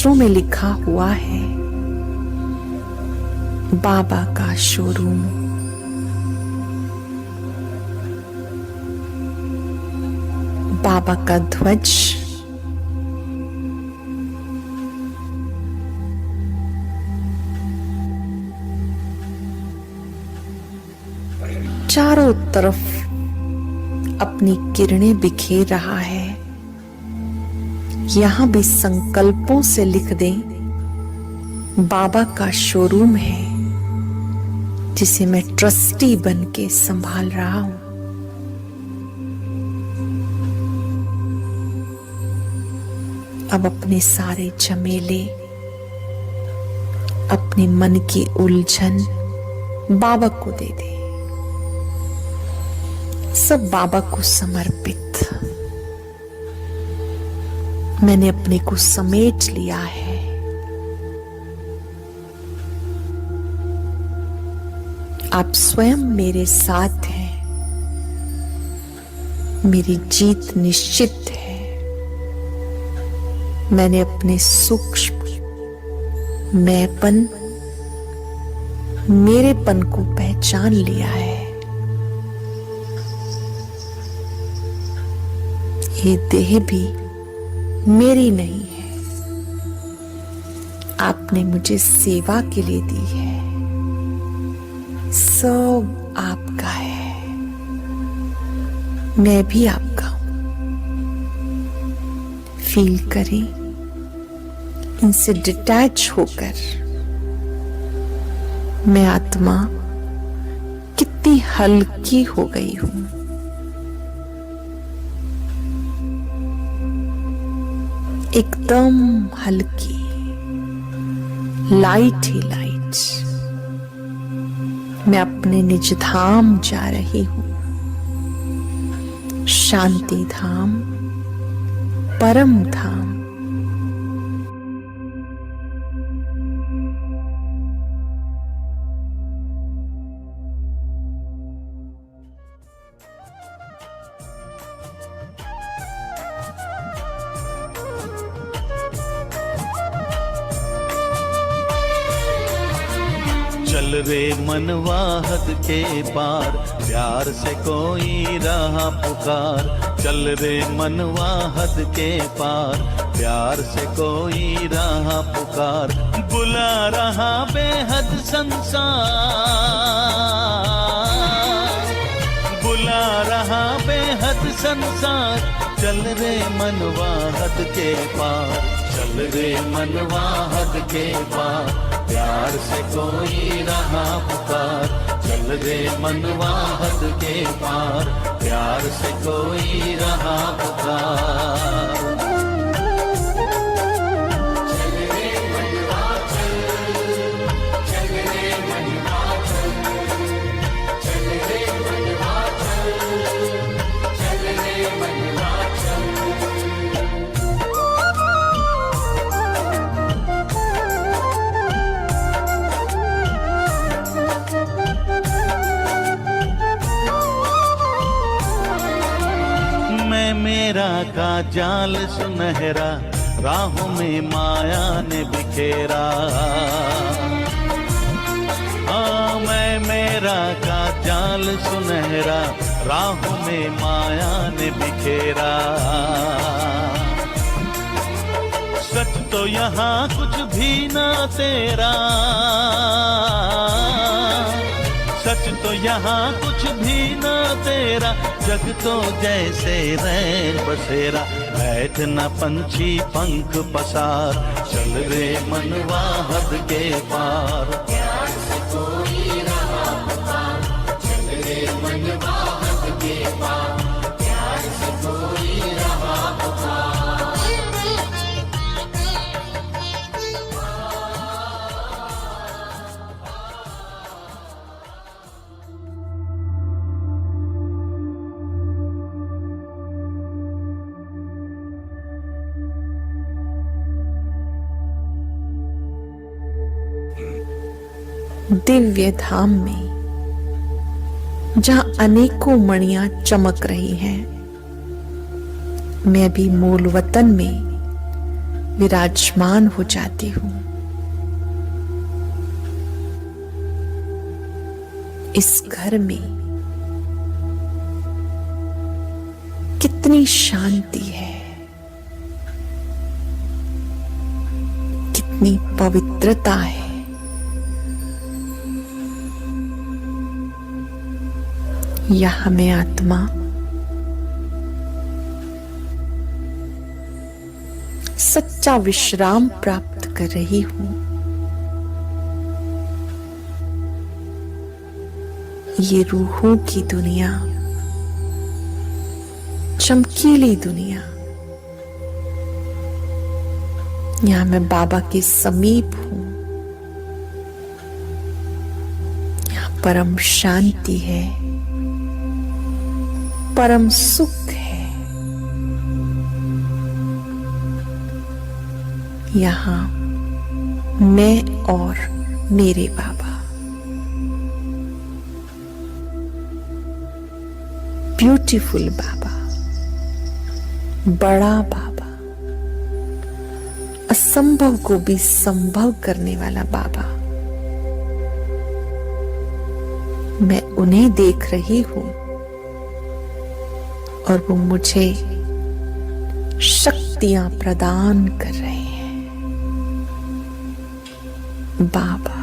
अक्षरों में लिखा हुआ है, बाबा का शोरूम। बाबा का ध्वज, चारों तरफ अपनी किरणें बिखेर रहा है। यहां भी संकल्पों से लिख दें, बाबा का शोरूम है जिसे मैं ट्रस्टी बन के संभाल रहा हूं। अब अपने सारे झमेले, अपने मन की उलझन बाबा को दे दे। सब बाबा को समर्पित। मैंने अपने को समेट लिया है। आप स्वयं मेरे साथ हैं। मेरी जीत निश्चित है। मैंने अपने सूक्ष्म मैंपन, मेरेपन को पहचान लिया है। ये देह भी मेरी नहीं है, आपने मुझे सेवा के लिए दी है। सब आपका है, मैं भी आपका हूं। फील करें, इनसे डिटैच होकर मैं आत्मा कितनी हल्की हो गई हूं। एकदम हल्की, लाइट ही लाइट। मैं अपने निज धाम जा रही हूं, शांति धाम, परम धाम। चल रे मनवा हद के पार, प्यार से कोई रहा पुकार। चल रे मनवा हद के पार, प्यार से कोई रहा पुकार। बुला रहा बेहद संसार, बुला रहा बेहद संसार। चल रे मनवा हद के पार, चल रे मनवा हद के पार। प्यार से कोई रहा पुकार। चल रे मनवा हद के पार, प्यार से कोई रहा पुकार। चल रे मनवा चल, चल रे मनवा चल, चल रे मनवा चल, चल रे मनवा चल। मेरा का जाल सुनहरा, राहों में माया ने बिखेरा। हाँ, मैं मेरा का जाल सुनहरा, राहों में माया ने बिखेरा। सच तो यहाँ कुछ भी ना तेरा, सच तो यहाँ कुछ भी ना तेरा। जग तो जैसे रैन बसेरा, बैठ न पंछी पंख पसार। चल रे मनवा हद के पार, प्यार से कोई रहा पुकार। चल रे मनवा हद के पार, प्यार से कोई रहा पुकार। दिव्य धाम में जहां अनेकों मणियां चमक रही हैं, मैं भी मूल वतन में विराजमान हो जाती हूं। इस घर में कितनी शांति है, कितनी पवित्रता है। यहां मैं आत्मा सच्चा विश्राम प्राप्त कर रही हूं। ये रूहों की दुनिया, चमकीली दुनिया, यहां मैं बाबा के समीप हूं। यहां परम शांति है, परम सुख है। यहां मैं और मेरे बाबा, ब्यूटीफुल बाबा, बड़ा बाबा, असंभव को भी संभव करने वाला बाबा, मैं उन्हें देख रही हूं और वो मुझे शक्तियां प्रदान कर रहे हैं। बाबा,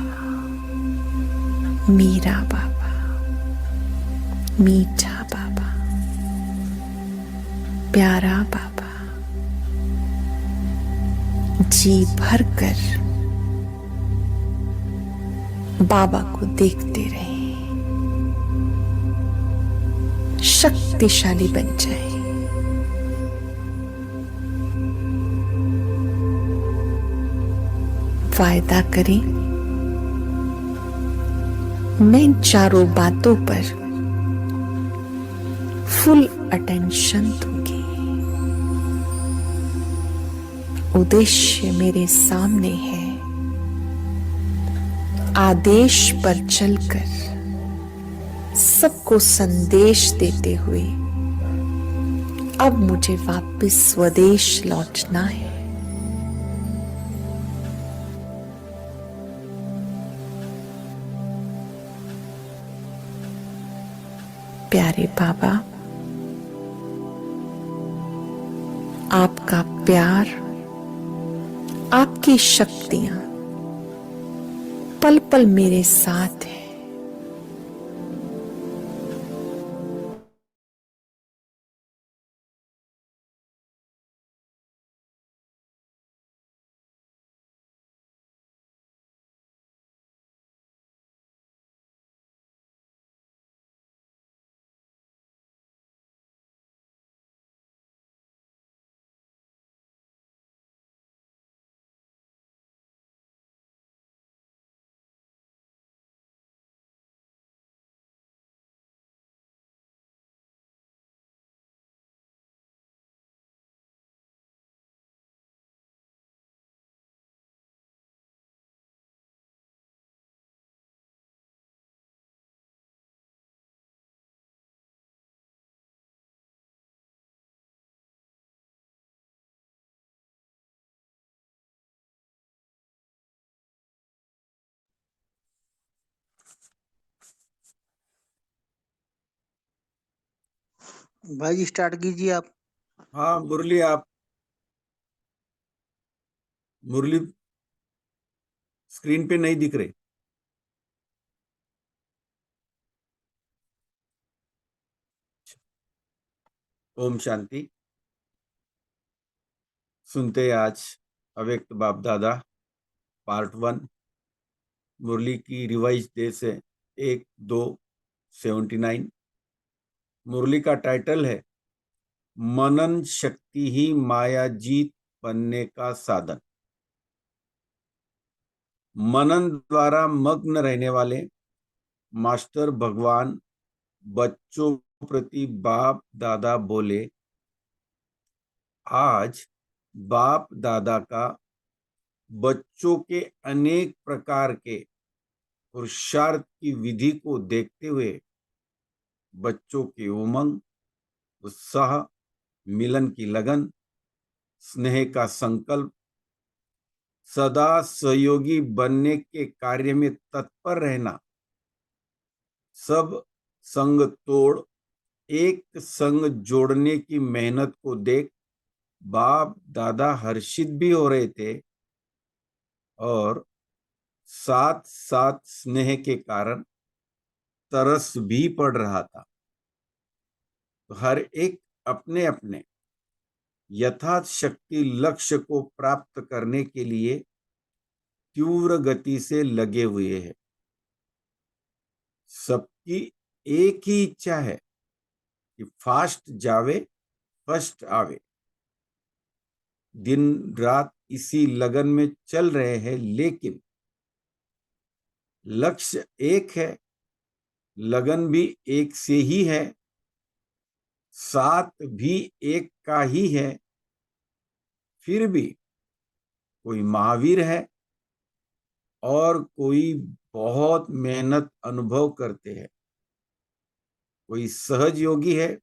मीरा बाबा, मीठा बाबा, प्यारा बाबा, जी भर कर बाबा को देखते रहे, शक्तिशाली बन जाए। वायदा करें, मैं इन चारों बातों पर फुल अटेंशन दूंगी। उद्देश्य मेरे सामने है, आदेश पर चलकर सबको संदेश देते हुए अब मुझे वापस स्वदेश लौटना है। प्यारे बाबा, आपका प्यार, आपकी शक्तियां पल पल मेरे साथ है। भाई जी स्टार्ट कीजिए आप। हाँ मुरली, आप मुरली स्क्रीन पे नहीं दिख रहे। ओम शांति। सुनते आज अव्यक्त बाप दादा पार्ट 1 मुरली की रिवाइज डे से 1-2-79। मुरली का टाइटल है मनन शक्ति ही माया जीत बनने का साधन। मनन द्वारा मग्न रहने वाले मास्टर भगवान बच्चों प्रति बाप दादा बोले, आज बाप दादा का बच्चों के अनेक प्रकार के पुरुषार्थ की विधि को देखते हुए बच्चों के उमंग, उत्साह, मिलन की लगन, स्नेह का संकल्प सदा सहयोगी बनने के कार्य में तत्पर रहना, सब संग तोड़ एक संग जोड़ने की मेहनत को देख बाप दादा हर्षित भी हो रहे थे और साथ साथ स्नेह के कारण तरस भी पड़ रहा था। तो हर एक अपने अपने यथाशक्ति लक्ष्य को प्राप्त करने के लिए तीव्र गति से लगे हुए हैं। सबकी एक ही इच्छा है कि फास्ट जावे फर्स्ट आवे। दिन रात इसी लगन में चल रहे हैं, लेकिन लक्ष्य एक है, लगन भी एक से ही है, साथ भी एक का ही है। फिर भी कोई महावीर है और कोई बहुत मेहनत अनुभव करते हैं, कोई सहज योगी है,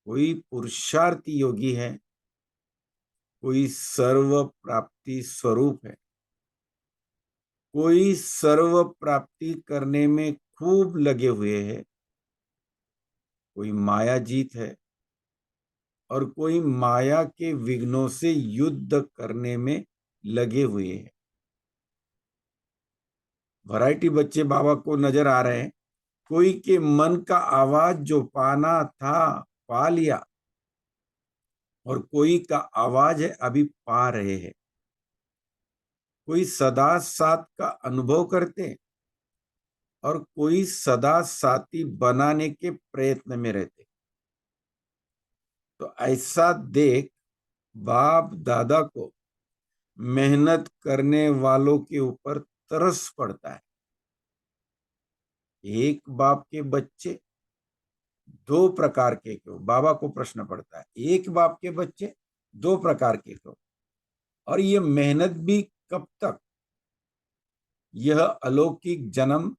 कोई पुरुषार्थी योगी है, कोई सर्व प्राप्ति स्वरूप है। कोई सर्व प्राप्ति करने में खूब लगे हुए हैं, कोई माया जीत है और कोई माया के विघ्नों से युद्ध करने में लगे हुए हैं। वैरायटी बच्चे बाबा को नजर आ रहे हैं। कोई के मन का आवाज जो पाना था पा लिया और कोई का आवाज है अभी पा रहे हैं। कोई सदा साथ का अनुभव करते हैं और कोई सदा साथी बनाने के प्रयत्न में रहते। तो ऐसा देख बाप दादा को मेहनत करने वालों के ऊपर तरस पड़ता है। एक बाप के बच्चे दो प्रकार के क्यों? बाबा को प्रश्न पड़ता है, एक बाप के बच्चे दो प्रकार के क्यों? और ये मेहनत भी कब तक? यह अलौकिक जन्म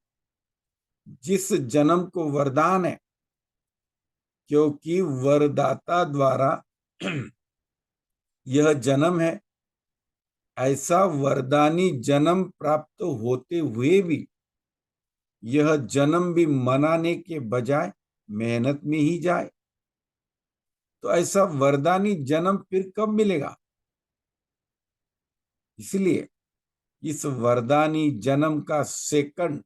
जिस जन्म को वरदान है, क्योंकि वरदाता द्वारा यह जन्म है, ऐसा वरदानी जन्म प्राप्त होते हुए भी यह जन्म भी मनाने के बजाय मेहनत में ही जाए, तो ऐसा वरदानी जन्म फिर कब मिलेगा? इसलिए इस वरदानी जन्म का सेकंड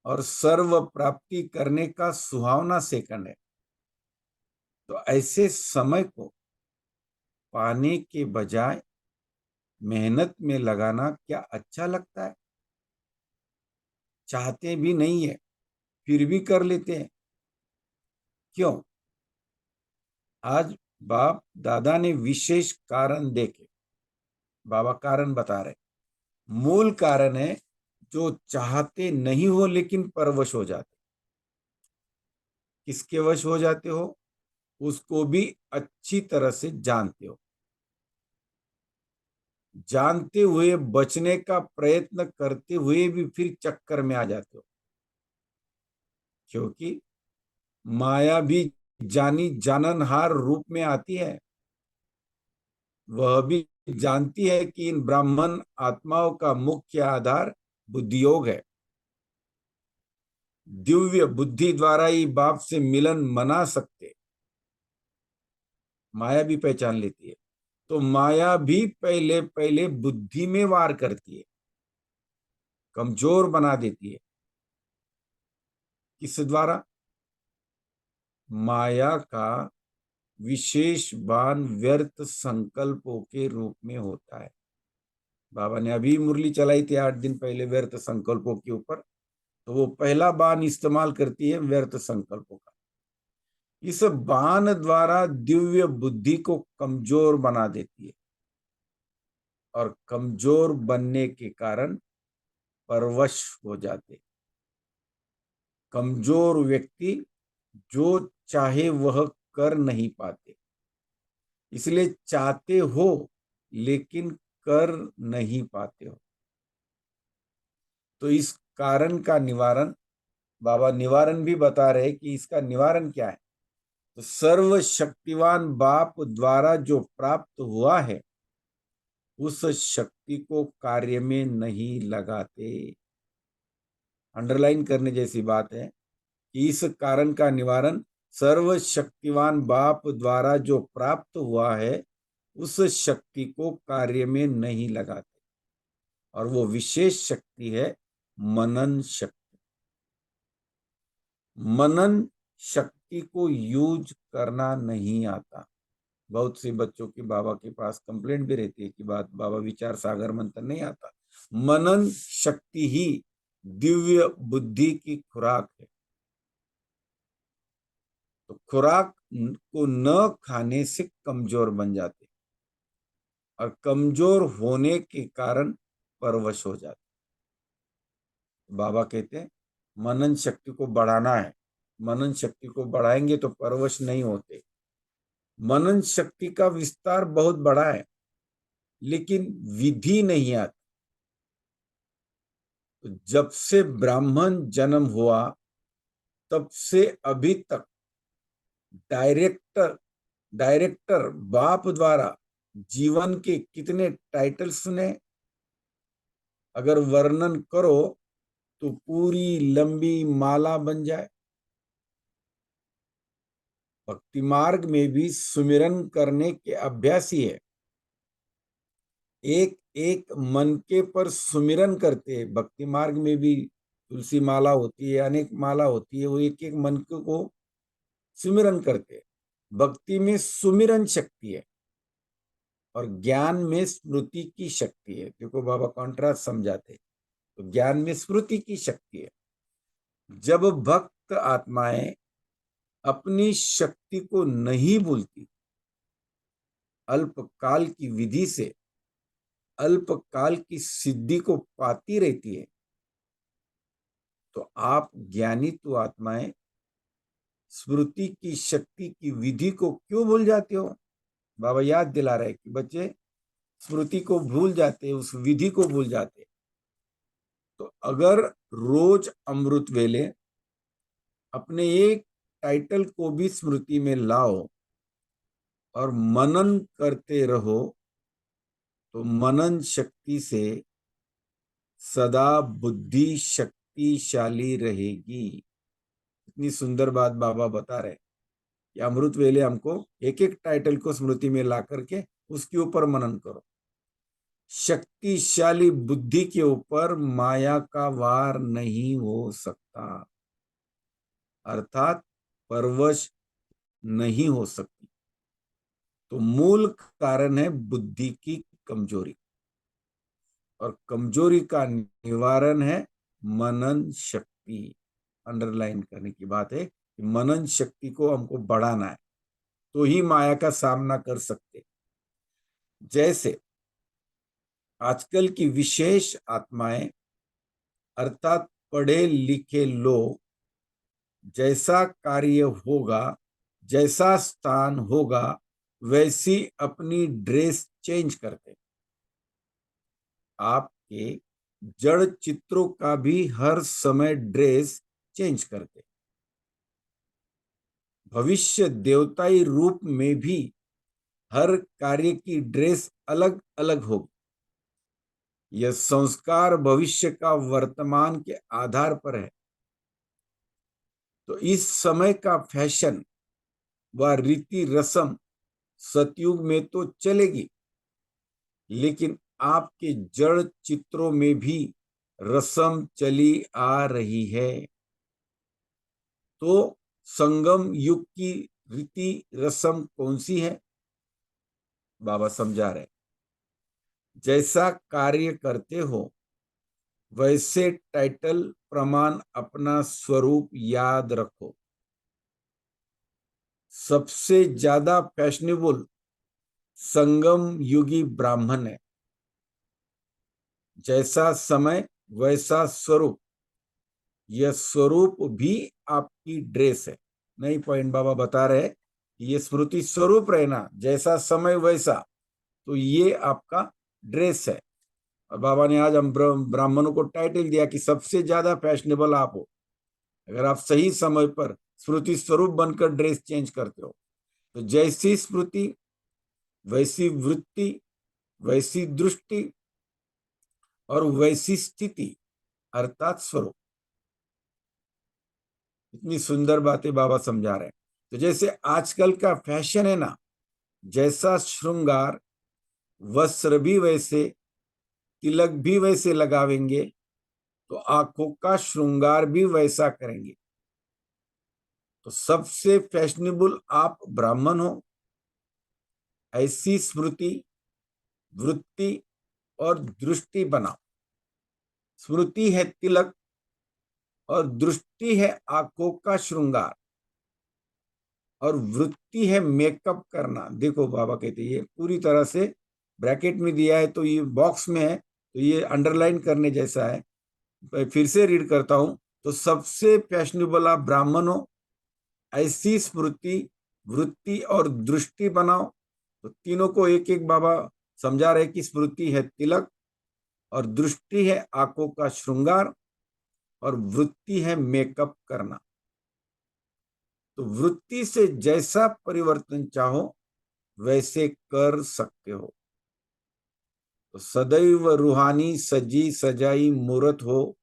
और सर्व प्राप्ति करने का सुहावना सेकंड है। तो ऐसे समय को पाने के बजाय मेहनत में लगाना क्या अच्छा लगता है? चाहते भी नहीं है फिर भी कर लेते हैं। क्यों? आज बाप दादा ने विशेष कारण देखे। बाबा कारण बता रहे। मूल कारण है जो चाहते नहीं हो लेकिन परवश हो जाते। किसके वश हो जाते हो? उसको भी अच्छी तरह से जानते हो। जानते हुए बचने का प्रयत्न करते हुए भी फिर चक्कर में आ जाते हो, क्योंकि माया भी जानी जाननहार रूप में आती है। वह भी जानती है कि इन ब्राह्मण आत्माओं का मुख्य आधार बुद्धि योग है। दिव्य बुद्धि द्वारा ही बाप से मिलन मना सकते, माया भी पहचान लेती है। तो माया भी पहले पहले बुद्धि में वार करती है, कमजोर बना देती है। किस द्वारा? माया का विशेष बाण व्यर्थ संकल्पों के रूप में होता है। बाबा ने अभी मुरली चलाई थी 8 दिन पहले व्यर्थ संकल्पों के ऊपर, तो वो पहला बाण इस्तेमाल करती है व्यर्थ संकल्पों का। इस बाण द्वारा दिव्य बुद्धि को कमजोर बना देती है और कमजोर बनने के कारण परवश हो जाते। कमजोर व्यक्ति जो चाहे वह कर नहीं पाते, इसलिए चाहते हो लेकिन कर नहीं पाते हो। तो इस कारण का निवारण बाबा निवारण भी बता रहे कि इसका निवारण क्या है। तो सर्वशक्तिवान बाप द्वारा जो प्राप्त हुआ है उस शक्ति को कार्य में नहीं लगाते। अंडरलाइन करने जैसी बात है कि इस कारण का निवारण सर्वशक्तिवान बाप द्वारा जो प्राप्त हुआ है उस शक्ति को कार्य में नहीं लगाते, और वो विशेष शक्ति है मनन शक्ति। मनन शक्ति को यूज करना नहीं आता। बहुत से बच्चों की बाबा के पास कंप्लेंट भी रहती है कि बाबा विचार सागर मंथन नहीं आता। मनन शक्ति ही दिव्य बुद्धि की खुराक है। तो खुराक को न खाने से कमजोर बन जाते, और कमजोर होने के कारण परवश हो जाते। बाबा कहते हैं मनन शक्ति को बढ़ाना है। मनन शक्ति को बढ़ाएंगे तो परवश नहीं होते। मनन शक्ति का विस्तार बहुत बड़ा है, लेकिन विधि नहीं आती। तो जब से ब्राह्मण जन्म हुआ तब से अभी तक डायरेक्टर बाप द्वारा जीवन के कितने टाइटल सुने, अगर वर्णन करो तो पूरी लंबी माला बन जाए। भक्ति मार्ग में भी सुमिरन करने के अभ्यासी है, एक एक मन के पर सुमिरन करते हैं। भक्ति मार्ग में भी तुलसी माला होती है, अनेक माला होती है, वो एक एक मन को सुमिरन करते हैं। भक्ति में सुमिरन शक्ति है और ज्ञान में स्मृति की शक्ति है। देखो बाबा कॉन्ट्रास्ट समझाते, तो ज्ञान में स्मृति की शक्ति है। जब भक्त आत्माएं अपनी शक्ति को नहीं भूलती, अल्पकाल की विधि से अल्पकाल की सिद्धि को पाती रहती है, तो आप ज्ञानी तो आत्माएं स्मृति की शक्ति की विधि को क्यों भूल जाते हो? बाबा याद दिला रहे कि बच्चे स्मृति को भूल जाते, उस विधि को भूल जाते। तो अगर रोज अमृत वेले अपने एक टाइटल को भी स्मृति में लाओ और मनन करते रहो, तो मनन शक्ति से सदा बुद्धि शक्तिशाली रहेगी। इतनी सुंदर बात बाबा बता रहे कि अमृत वेले हमको एक एक टाइटल को स्मृति में ला करके उसके ऊपर मनन करो। शक्तिशाली बुद्धि के ऊपर माया का वार नहीं हो सकता, अर्थात परवश नहीं हो सकती। तो मूल कारण है बुद्धि की कमजोरी, और कमजोरी का निवारण है मनन शक्ति। अंडरलाइन करने की बात है कि मनन शक्ति को हमको बढ़ाना है, तो ही माया का सामना कर सकते। जैसे आजकल की विशेष आत्माएं अर्थात पढ़े लिखे लोग, जैसा कार्य होगा, जैसा स्थान होगा, वैसी अपनी ड्रेस चेंज करते। आपके जड़ चित्रों का भी हर समय ड्रेस चेंज करते। भविष्य देवताई रूप में भी हर कार्य की ड्रेस अलग अलग होगी। यह संस्कार भविष्य का वर्तमान के आधार पर है। तो इस समय का फैशन व रीति रस्म सतयुग में तो चलेगी, लेकिन आपके जड़ चित्रों में भी रस्म चली आ रही है। तो संगम युग की रीति रस्म कौन सी है? बाबा समझा रहे, जैसा कार्य करते हो वैसे टाइटल प्रमाण अपना स्वरूप याद रखो। सबसे ज्यादा फैशनेबल संगम युगी ब्राह्मण है। जैसा समय वैसा स्वरूप, यह स्वरूप भी आपकी ड्रेस है। नई पॉइंट बाबा बता रहे कि ये स्मृति स्वरूप रहना, जैसा समय वैसा, तो ये आपका ड्रेस है। और बाबा ने आज हम ब्राह्मणों को टाइटल दिया कि सबसे ज्यादा फैशनेबल आप हो। अगर आप सही समय पर स्मृति स्वरूप बनकर ड्रेस चेंज करते हो, तो जैसी स्मृति वैसी वृत्ति वैसी दृष्टि और वैसी स्थिति अर्थात स्वरूप। इतनी सुंदर बातें बाबा समझा रहे हैं। तो जैसे आजकल का फैशन है ना, जैसा श्रृंगार, वस्त्र भी वैसे, तिलक भी वैसे लगावेंगे, तो आंखों का श्रृंगार भी वैसा करेंगे। तो सबसे फैशनेबल आप ब्राह्मण हो, ऐसी स्मृति, वृत्ति और दृष्टि बनाओ। स्मृति है तिलक और दृष्टि है आंखों का श्रृंगार और वृत्ति है मेकअप करना। देखो बाबा कहते हैं, ये पूरी तरह से ब्रैकेट में दिया है, तो ये बॉक्स में है, तो ये अंडरलाइन करने जैसा है। फिर से रीड करता हूं। तो सबसे फैशनेबल आप ब्राह्मण हो, ऐसी स्मृति, वृत्ति और दृष्टि बनाओ। तो तीनों को एक एक बाबा समझा रहे कि स्मृति है तिलक और दृष्टि है आंखों का श्रृंगार और वृत्ति है मेकअप करना। तो वृत्ति से जैसा परिवर्तन चाहो वैसे कर सकते हो। तो सदैव रूहानी सजी सजाई मूर्त हो,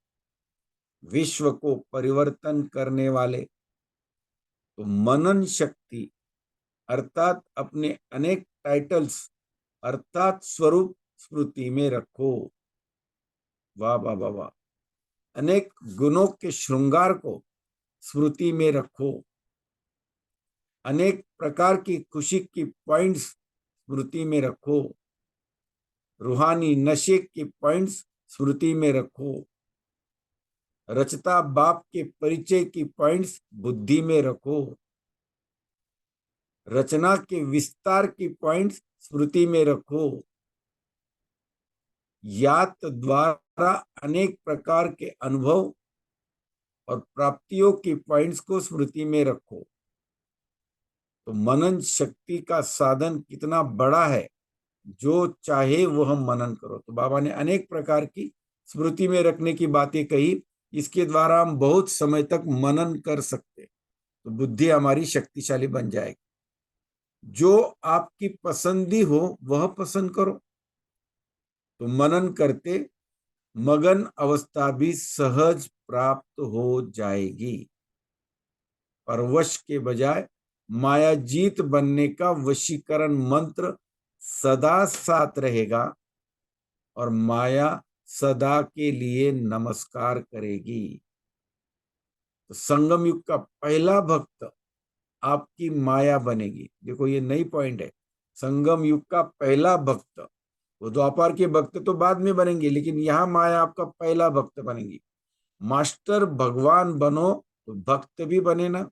विश्व को परिवर्तन करने वाले। तो मनन शक्ति अर्थात अपने अनेक टाइटल्स अर्थात स्वरूप स्मृति में रखो। वाह वाह वाह वाह। अनेक गुणों के श्रृंगार को स्मृति में रखो। अनेक प्रकार की खुशी की पॉइंट्स स्मृति में रखो। रूहानी नशे के पॉइंट्स स्मृति में रखो। रचता बाप के परिचय की पॉइंट्स बुद्धि में रखो। रचना के विस्तार की पॉइंट्स स्मृति में रखो। यात द्वारा अनेक प्रकार के अनुभव और प्राप्तियों की पॉइंट्स को स्मृति में रखो। तो मनन शक्ति का साधन कितना बड़ा है, जो चाहे वो हम मनन करो। तो बाबा ने अनेक प्रकार की स्मृति में रखने की बातें कही। इसके द्वारा हम बहुत समय तक मनन कर सकते, तो बुद्धि हमारी शक्तिशाली बन जाएगी। जो आपकी पसंदी हो वह पसंद करो, तो मनन करते मगन अवस्था भी सहज प्राप्त हो जाएगी। परवश के बजाय मायाजीत बनने का वशीकरण मंत्र सदा साथ रहेगा और माया सदा के लिए नमस्कार करेगी। तो संगम युग का पहला भक्त आपकी माया बनेगी। देखो ये नई पॉइंट है। संगम युग का पहला भक्त, वो द्वापर के भक्त तो बाद में बनेंगे, लेकिन यहाँ माया आपका पहला भक्त बनेगी। मास्टर भगवान बनो तो भक्त भी बने ना।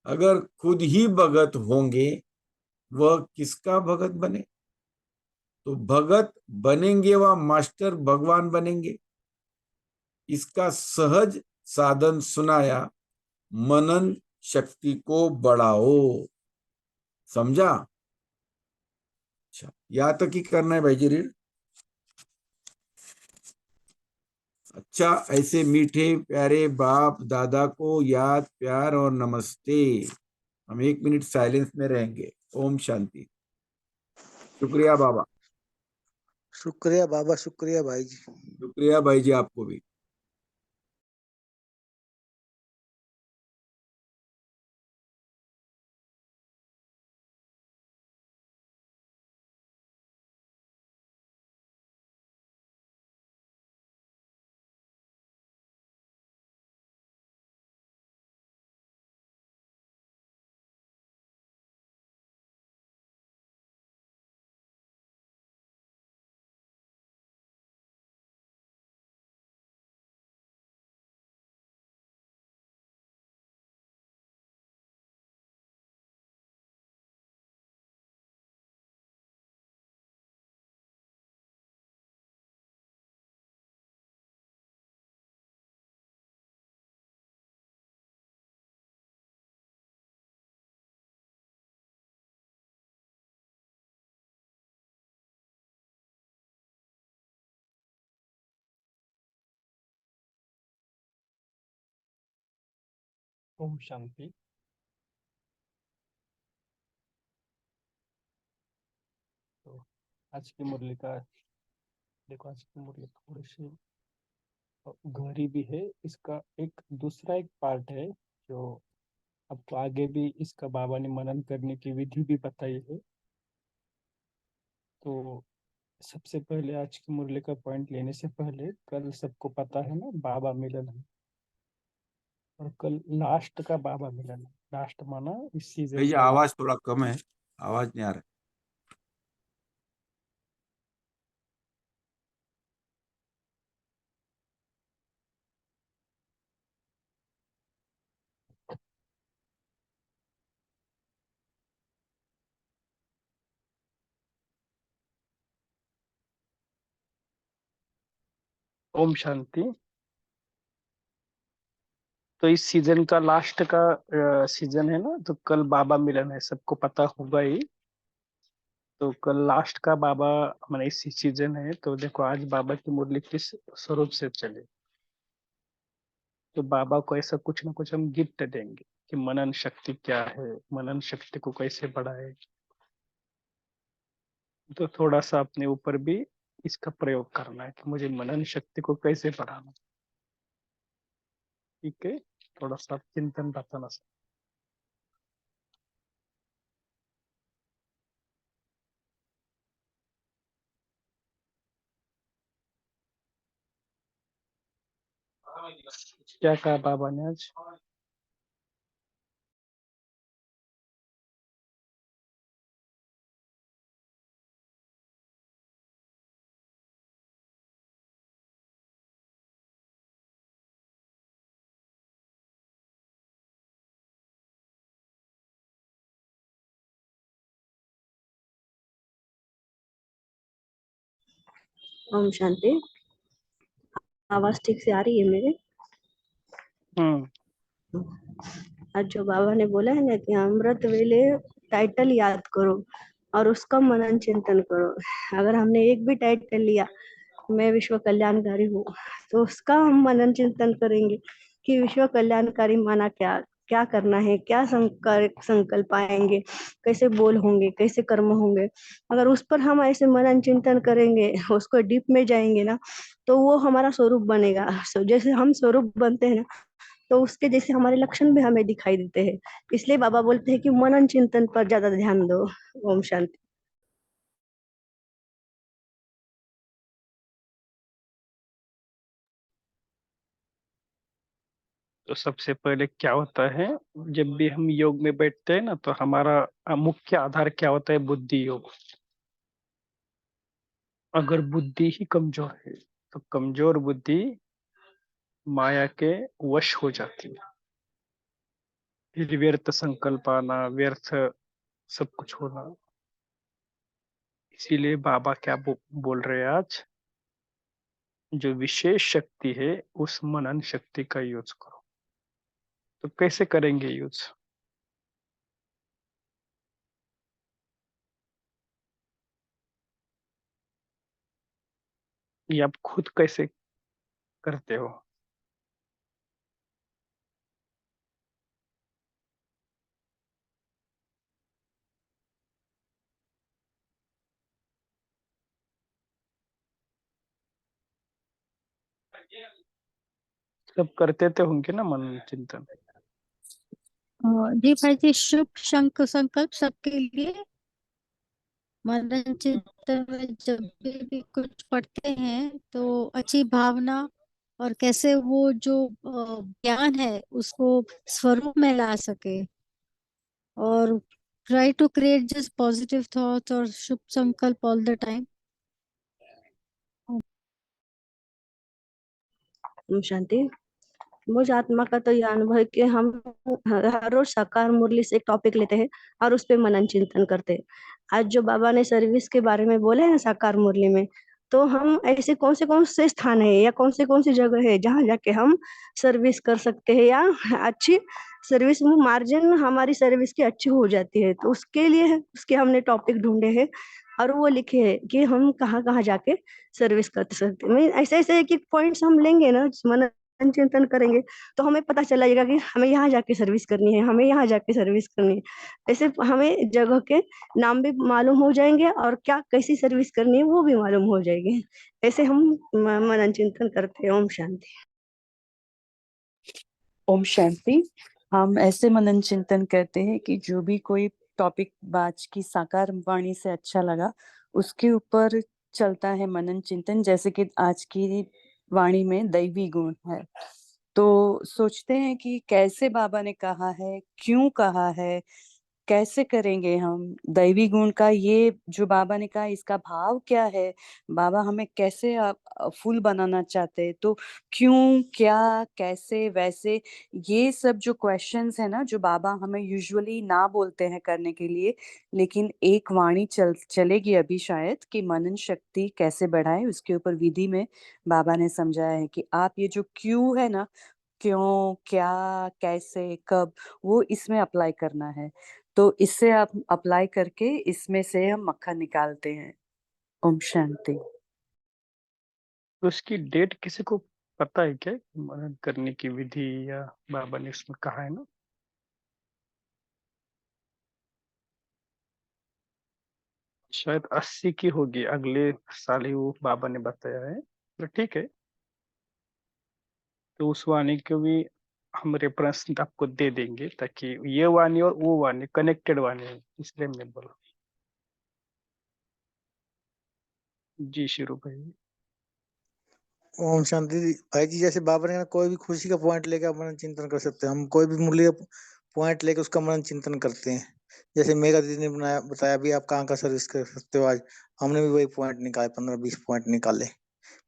अगर खुद ही भगत होंगे, वह किसका भगत बने? तो भगत बनेंगे वह मास्टर भगवान बनेंगे। इसका सहज साधन सुनाया, मनन शक्ति को बढ़ाओ। समझा? अच्छा, यहां तक ही करना है भाई जी रीड। अच्छा, ऐसे मीठे प्यारे बाप दादा को याद, प्यार और नमस्ते। हम 1 मिनट साइलेंस में रहेंगे। ओम शांति। शुक्रिया बाबा। शुक्रिया बाबा, शुक्रिया भाई जी। शुक्रिया भाई जी, आपको भी। ओम शांति। तो आज की मुरली का देखो, आज की मुरली थोड़ी सी गहरी भी है। इसका एक दूसरा एक पार्ट है जो आपको आगे भी इसका बाबा ने मनन करने की विधि भी बताई है। तो सबसे पहले आज की मुरली का पॉइंट लेने से पहले, कल सबको पता है ना बाबा मिलन है, और कल लास्ट का बाबा मिलन है। लास्ट माना इस सीजन भैया का आवाज लास्ट। थोड़ा कम है, आवाज नहीं आ रहा। ओम शांति। तो इस सीजन का लास्ट का सीजन है ना, तो कल बाबा मिलन है, सबको पता होगा ही। तो कल लास्ट का बाबा माने इस सीजन है। तो देखो आज बाबा की मुरली किस स्वरूप से चले, तो बाबा को ऐसा कुछ ना कुछ हम गिफ्ट देंगे कि मनन शक्ति क्या है, मनन शक्ति को कैसे बढ़ाए। तो थोड़ा सा अपने ऊपर भी इसका प्रयोग करना है कि मुझे मनन शक्ति को कैसे बढ़ाना। ठीक है, थोड़ा सा चिंतन बताना। क्या कहा बाबा ने आज? ओम शांति। आवाज ठीक से आ रही है मेरे? आज जो बाबा ने बोला है ना कि अमृत वेले टाइटल याद करो और उसका मनन चिंतन करो। अगर हमने एक भी टाइटल लिया, मैं विश्व कल्याणकारी हूँ, तो उसका हम मनन चिंतन करेंगे कि विश्व कल्याणकारी माना क्या, क्या करना है, क्या संकल्प आएंगे, कैसे बोल होंगे, कैसे कर्म होंगे। अगर उस पर हम ऐसे मनन चिंतन करेंगे, उसको डीप में जाएंगे ना, तो वो हमारा स्वरूप बनेगा। जैसे हम स्वरूप बनते हैं ना, तो उसके जैसे हमारे लक्षण भी हमें दिखाई देते हैं। इसलिए बाबा बोलते हैं कि मनन चिंतन पर ज्यादा ध्यान दो। ओम शांति। तो सबसे पहले क्या होता है, जब भी हम योग में बैठते हैं ना, तो हमारा मुख्य आधार क्या होता है? बुद्धि योग। अगर बुद्धि ही कमजोर है, तो कमजोर बुद्धि माया के वश हो जाती है। फिर व्यर्थ संकल्प आना, व्यर्थ सब कुछ होना। इसीलिए बाबा क्या बोल रहे हैं आज, जो विशेष शक्ति है उस मनन शक्ति का यूज करो। तो कैसे करेंगे यूज? ये आप खुद कैसे करते हो? सब करते थे होंगे ना मनन चिंतन? जी भाई जी, शुभ शंख संकल्प सबके लिए। मनन चिंतन में जब भी कुछ पढ़ते हैं तो अच्छी भावना, और कैसे वो जो ज्ञान है उसको स्वरूप में ला सके, और try to create just positive thoughts और शुभ संकल्प ऑल द टाइम। ओम शांति। मुझ आत्मा का तो यह अनुभव है कि हम हर रोज साकार मुरली से एक टॉपिक लेते हैं और उस पे मनन चिंतन करते हैं। आज जो बाबा ने सर्विस के बारे में बोले हैं साकार मुरली में, तो हम ऐसे कौन से स्थान है या कौन सी जगह है जहाँ जाके हम सर्विस कर सकते हैं, या अच्छी सर्विस में मार्जिन हमारी सर्विस की अच्छी हो जाती है। तो उसके लिए उसके हमने टॉपिक ढूंढे हैं और वो लिखे हैं कि हम कहाँ कहाँ जाके सर्विस कर सकते हैं। ऐसे ऐसे एक एक पॉइंट्स हम लेंगे ना मनन चिंतन करेंगे तो हमें पता चला जाएगा कि हमें यहाँ जाके सर्विस करनी है, हमें यहाँ जाके सर्विस करनी है। ऐसे हमें जगह के नाम भी मालूम हो जाएंगे और क्या कैसी सर्विस करनी है वो भी मालूम हो जाएगी। ऐसे हम मनन चिंतन करते हैं। ओम शांति। ओम शांति। हम ऐसे मनन चिंतन करते हैं कि जो भी कोई टॉपिक आज की साकार वाणी से अच्छा लगा उसके ऊपर चलता है मनन चिंतन। जैसे कि आज की वाणी में दैवी गुण है, तो सोचते हैं कि कैसे बाबा ने कहा है, क्यों कहा है, कैसे करेंगे हम दैवी गुण का। ये जो बाबा ने कहा इसका भाव क्या है, बाबा हमें कैसे फूल बनाना चाहते हैं, तो क्यों, क्या, कैसे, वैसे, ये सब जो क्वेश्चंस है ना जो बाबा हमें यूजुअली ना बोलते हैं करने के लिए, लेकिन एक वाणी चलेगी अभी शायद कि मनन शक्ति कैसे बढ़ाए, उसके ऊपर विधि में बाबा ने समझाया है कि आप ये जो क्यों है ना, क्यों, क्या, कैसे, कब, वो इसमें अप्लाई करना है। तो इससे आप अप्लाई करके इसमें से हम मक्खन निकालते हैं। ओम शांति। तो उसकी डेट किसी को पता है क्या, मनन करने की विधि, या बाबा ने उसमें कहा है ना? शायद 80 की होगी, अगले साल ही वो बाबा ने बताया है। तो ठीक है, तो उस वाणी को भी हम रेफरेंस आपको दे देंगे, ताकि ये वाणी और वो वाणी कनेक्टेड वाणी है, इसलिए मैं बोला। जी शुरू भाई। ओम शांति जी। भाई जी, जैसे बाबा ने कोई भी खुशी का पॉइंट लेकर आप मनन चिंतन कर सकते हैं। हम कोई भी मूल्य पॉइंट लेकर उसका मनन चिंतन करते हैं। जैसे मेगा दीदी ने बताया भी आप कहाँ का सर्विस कर सकते हो आज, हमने भी वही पॉइंट निकाले, 15-20 पॉइंट निकाले।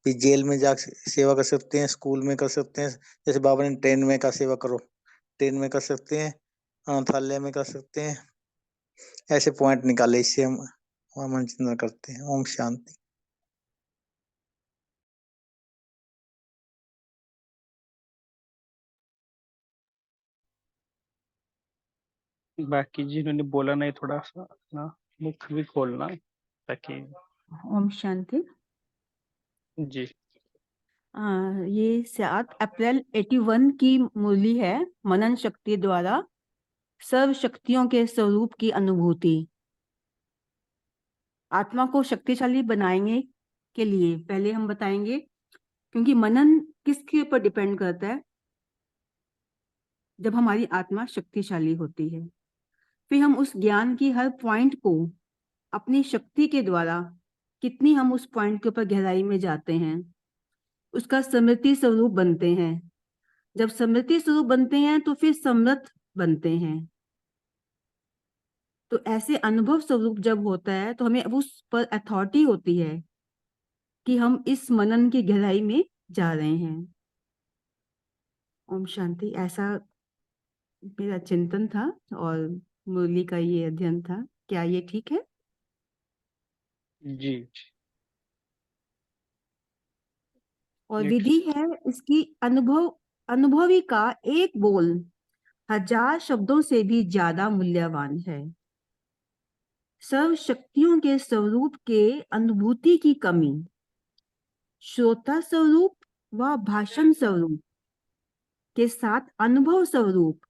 भी जेल में जा सेवा कर सकते हैं, स्कूल में कर सकते हैं। जैसे बाबा ने ट्रेन में का सेवा करो, ट्रेन में कर सकते हैं, अनाथालय में कर सकते हैं। ऐसे पॉइंट निकाले, इससे हम मनन चिंतन करते हैं। ओम शांति। बाकी जिन्होंने बोला नहीं, थोड़ा सा अपना मुख भी खोलना, ताकि। ओम शांति। जी। ये 7 अप्रैल 81 की मुरली है। मनन शक्ति द्वारा सर्व शक्तियों के स्वरूप की अनुभूति। आत्मा को शक्तिशाली बनाएंगे के लिए पहले हम बताएंगे, क्योंकि मनन किसके ऊपर डिपेंड करता है? जब हमारी आत्मा शक्तिशाली होती है, फिर हम उस ज्ञान की हर पॉइंट को अपनी शक्ति के द्वारा कितनी हम उस पॉइंट के ऊपर गहराई में जाते हैं, उसका स्मृति स्वरूप बनते हैं। जब स्मृति स्वरूप बनते हैं तो फिर समर्थ बनते हैं। तो ऐसे अनुभव स्वरूप जब होता है तो हमें उस पर अथॉरिटी होती है कि हम इस मनन की गहराई में जा रहे हैं। ओम शांति। ऐसा मेरा चिंतन था और मुरली का ये अध्ययन था। क्या ये ठीक है? जी। और ये विधि है इसकी, अनुभवी का एक बोल 1000 शब्दों से भी ज्यादा मूल्यवान है। सर्व शक्तियों के स्वरूप के अनुभूति की कमी, श्रोता स्वरूप व भाषण स्वरूप के साथ अनुभव स्वरूप,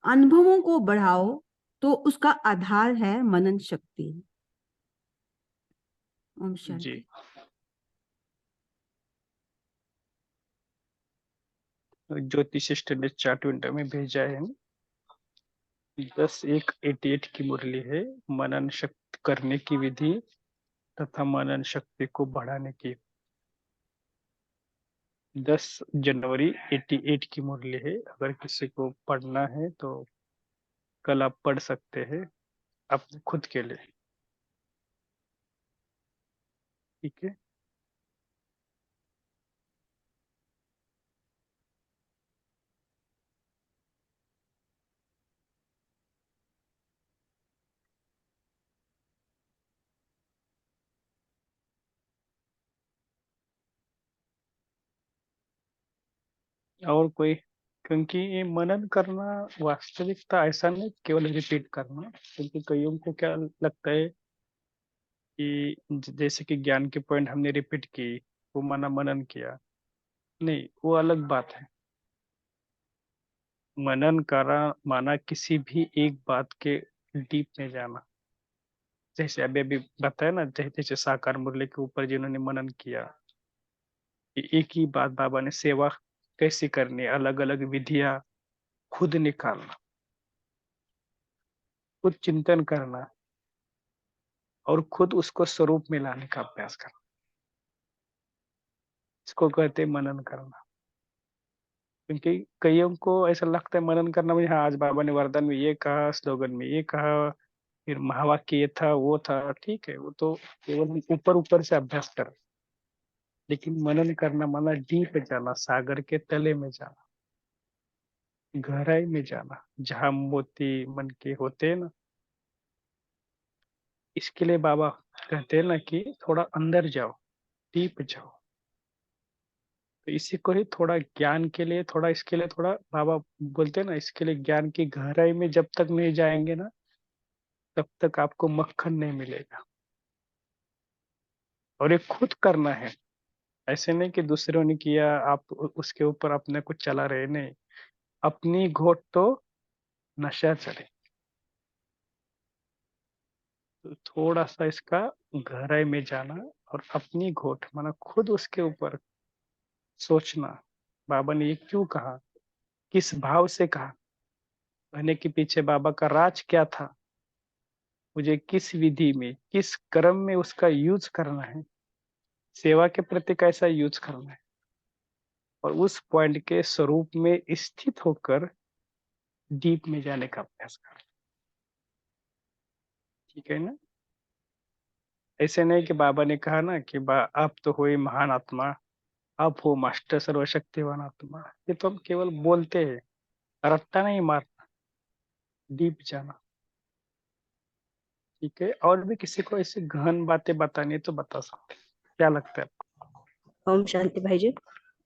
अनुभवों को बढ़ाओ तो उसका आधार है मनन शक्ति। ओम जी। शांति। ज्योतिष सिस्टर ने चैट विंडो में भेजा है। 10-1-88 की मुरली है, मनन शक्ति करने की विधि तथा मनन शक्ति को बढ़ाने की। 10 जनवरी 88 की मुरली है। अगर किसी को पढ़ना है तो कल आप पढ़ सकते हैं अपने खुद के लिए। ठीक है। और कोई? क्योंकि ये मनन करना वास्तविकता ऐसा नहीं केवल रिपीट करना, क्योंकि कईयों को क्या लगता है कि जैसे कि ज्ञान के पॉइंट हमने रिपीट की, वो माना मनन किया। नहीं, वो अलग बात है। मनन करा माना किसी भी एक बात के डीप में जाना। जैसे अभी अभी बताया ना, जैसे साकार मुरली के ऊपर जिन्होंने मनन किया, एक ही बात बाबा ने, सेवा कैसी करनी, अलग अलग विधियां खुद निकालना, खुद चिंतन करना और खुद उसको स्वरूप में लाने का अभ्यास करना, इसको कहते हैं मनन करना। क्योंकि कईयों को ऐसा लगता है मनन करना में, हाँ आज बाबा ने वरदान में ये कहा, स्लोगन में ये कहा, फिर महावाक्य ये था वो था, ठीक है, वो तो केवल हम ऊपर ऊपर से अभ्यास कर। लेकिन मनन करना माना डीप जाना, सागर के तले में जाना, गहराई में जाना, जहां मोती मन के होते हैं ना। इसके लिए बाबा कहते हैं ना कि थोड़ा अंदर जाओ, डीप जाओ। तो इसी को ही थोड़ा ज्ञान के लिए, थोड़ा इसके लिए, थोड़ा बाबा बोलते हैं ना, इसके लिए ज्ञान की गहराई में जब तक नहीं जाएंगे ना, तब तक आपको मक्खन नहीं मिलेगा। और ये खुद करना है, ऐसे नहीं कि दूसरों ने किया आप उसके ऊपर अपने कुछ चला रहे, नहीं। अपनी घोट तो नशा चढ़े। तो थोड़ा सा इसका गहराई में जाना और अपनी घोट माना खुद उसके ऊपर सोचना, बाबा ने ये क्यों कहा, किस भाव से कहा, कहने के पीछे बाबा का राज क्या था, मुझे किस विधि में, किस कर्म में उसका यूज करना है, सेवा के प्रति कैसा यूज करना है, और उस पॉइंट के स्वरूप में स्थित होकर डीप में जाने का अभ्यास करना। ठीक है ना। ऐसे नहीं कि बाबा ने कहा ना कि आप तो हो ही महान आत्मा, आप हो मास्टर सर्वशक्तिवान आत्मा। ये तो हम केवल बोलते हैं, रट्टा नहीं मारना, डीप जाना। ठीक है, और भी किसी को ऐसी गहन बातें बतानी है तो बता सकते हैं। क्या लगता है आपको? ओम शांति भाई जी।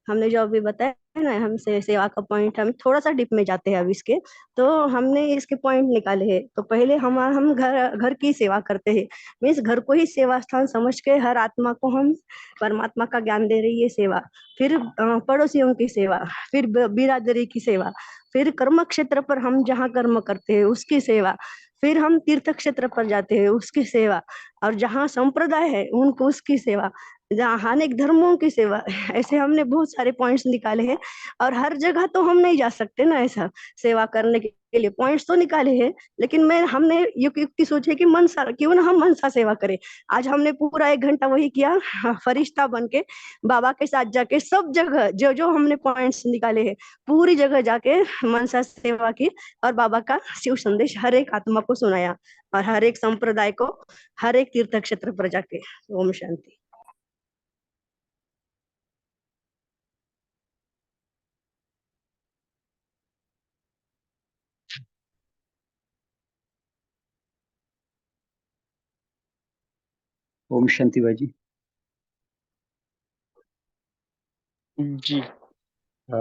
हमने जो अभी बताया ना, हमसे सेवा का पॉइंट, हम थोड़ा सा डिप में जाते हैं अब इसके। तो हमने इसके पॉइंट निकाले हैं। तो पहले हम घर घर की सेवा करते हैं, मीन्स घर को ही सेवा स्थान समझ के हर आत्मा को हम परमात्मा का ज्ञान दे रही है, सेवा। फिर पड़ोसियों की सेवा, फिर बिरादरी की सेवा, फिर कर्म क्षेत्र पर हम जहाँ कर्म करते हैं उसकी सेवा, फिर हम तीर्थ क्षेत्र पर जाते हैं उसकी सेवा, और जहाँ संप्रदाय है उनको उसकी सेवा, जहाँ अनेक धर्मों की सेवा। ऐसे हमने बहुत सारे पॉइंट्स निकाले हैं। और हर जगह तो हम नहीं जा सकते ना, ऐसा सेवा करने के लिए पॉइंट्स तो निकाले हैं। लेकिन हमने ये युक्ति सोची कि मनसा, क्यों ना हम मनसा सेवा करें। आज हमने पूरा 1 घंटा वही किया, फरिश्ता बन के बाबा के साथ जाके सब जगह जो जो हमने पॉइंट्स निकाले हैं, पूरी जगह जाके मनसा सेवा की, और बाबा का शिव संदेश हर एक आत्मा को सुनाया, और हर एक संप्रदाय को, हर एक तीर्थ क्षेत्र पर जाके। ओम शांति। ओम शांति भाई जी। जी। अ,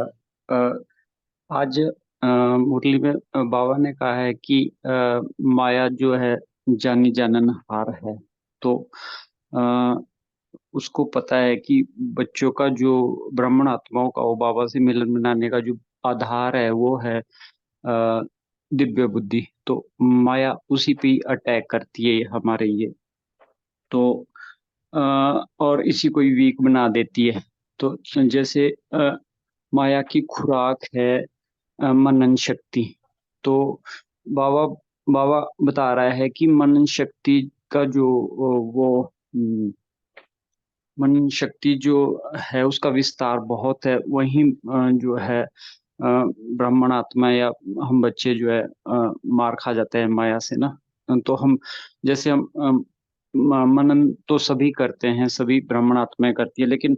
अ, आज मुरली में बाबा ने कहा है कि माया जो है जानी जानन हार है। तो अ, उसको पता है कि बच्चों का जो ब्राह्मण आत्माओं का वो बाबा से मिलन बनाने का जो आधार है वो है दिव्य बुद्धि। तो माया उसी पे अटैक करती है हमारे ये। तो और इसी को वीक बना देती है। तो जैसे माया की खुराक है मनन शक्ति। तो बाबा बाबा बता रहा है कि मनन शक्ति का जो वो मनन शक्ति जो है उसका विस्तार बहुत है। वहीं जो है ब्राह्मण आत्मा या हम बच्चे जो है मार खा जाते हैं माया से ना। तो हम जैसे हम मनन तो सभी करते हैं, सभी ब्राह्मण आत्माएं करती है, लेकिन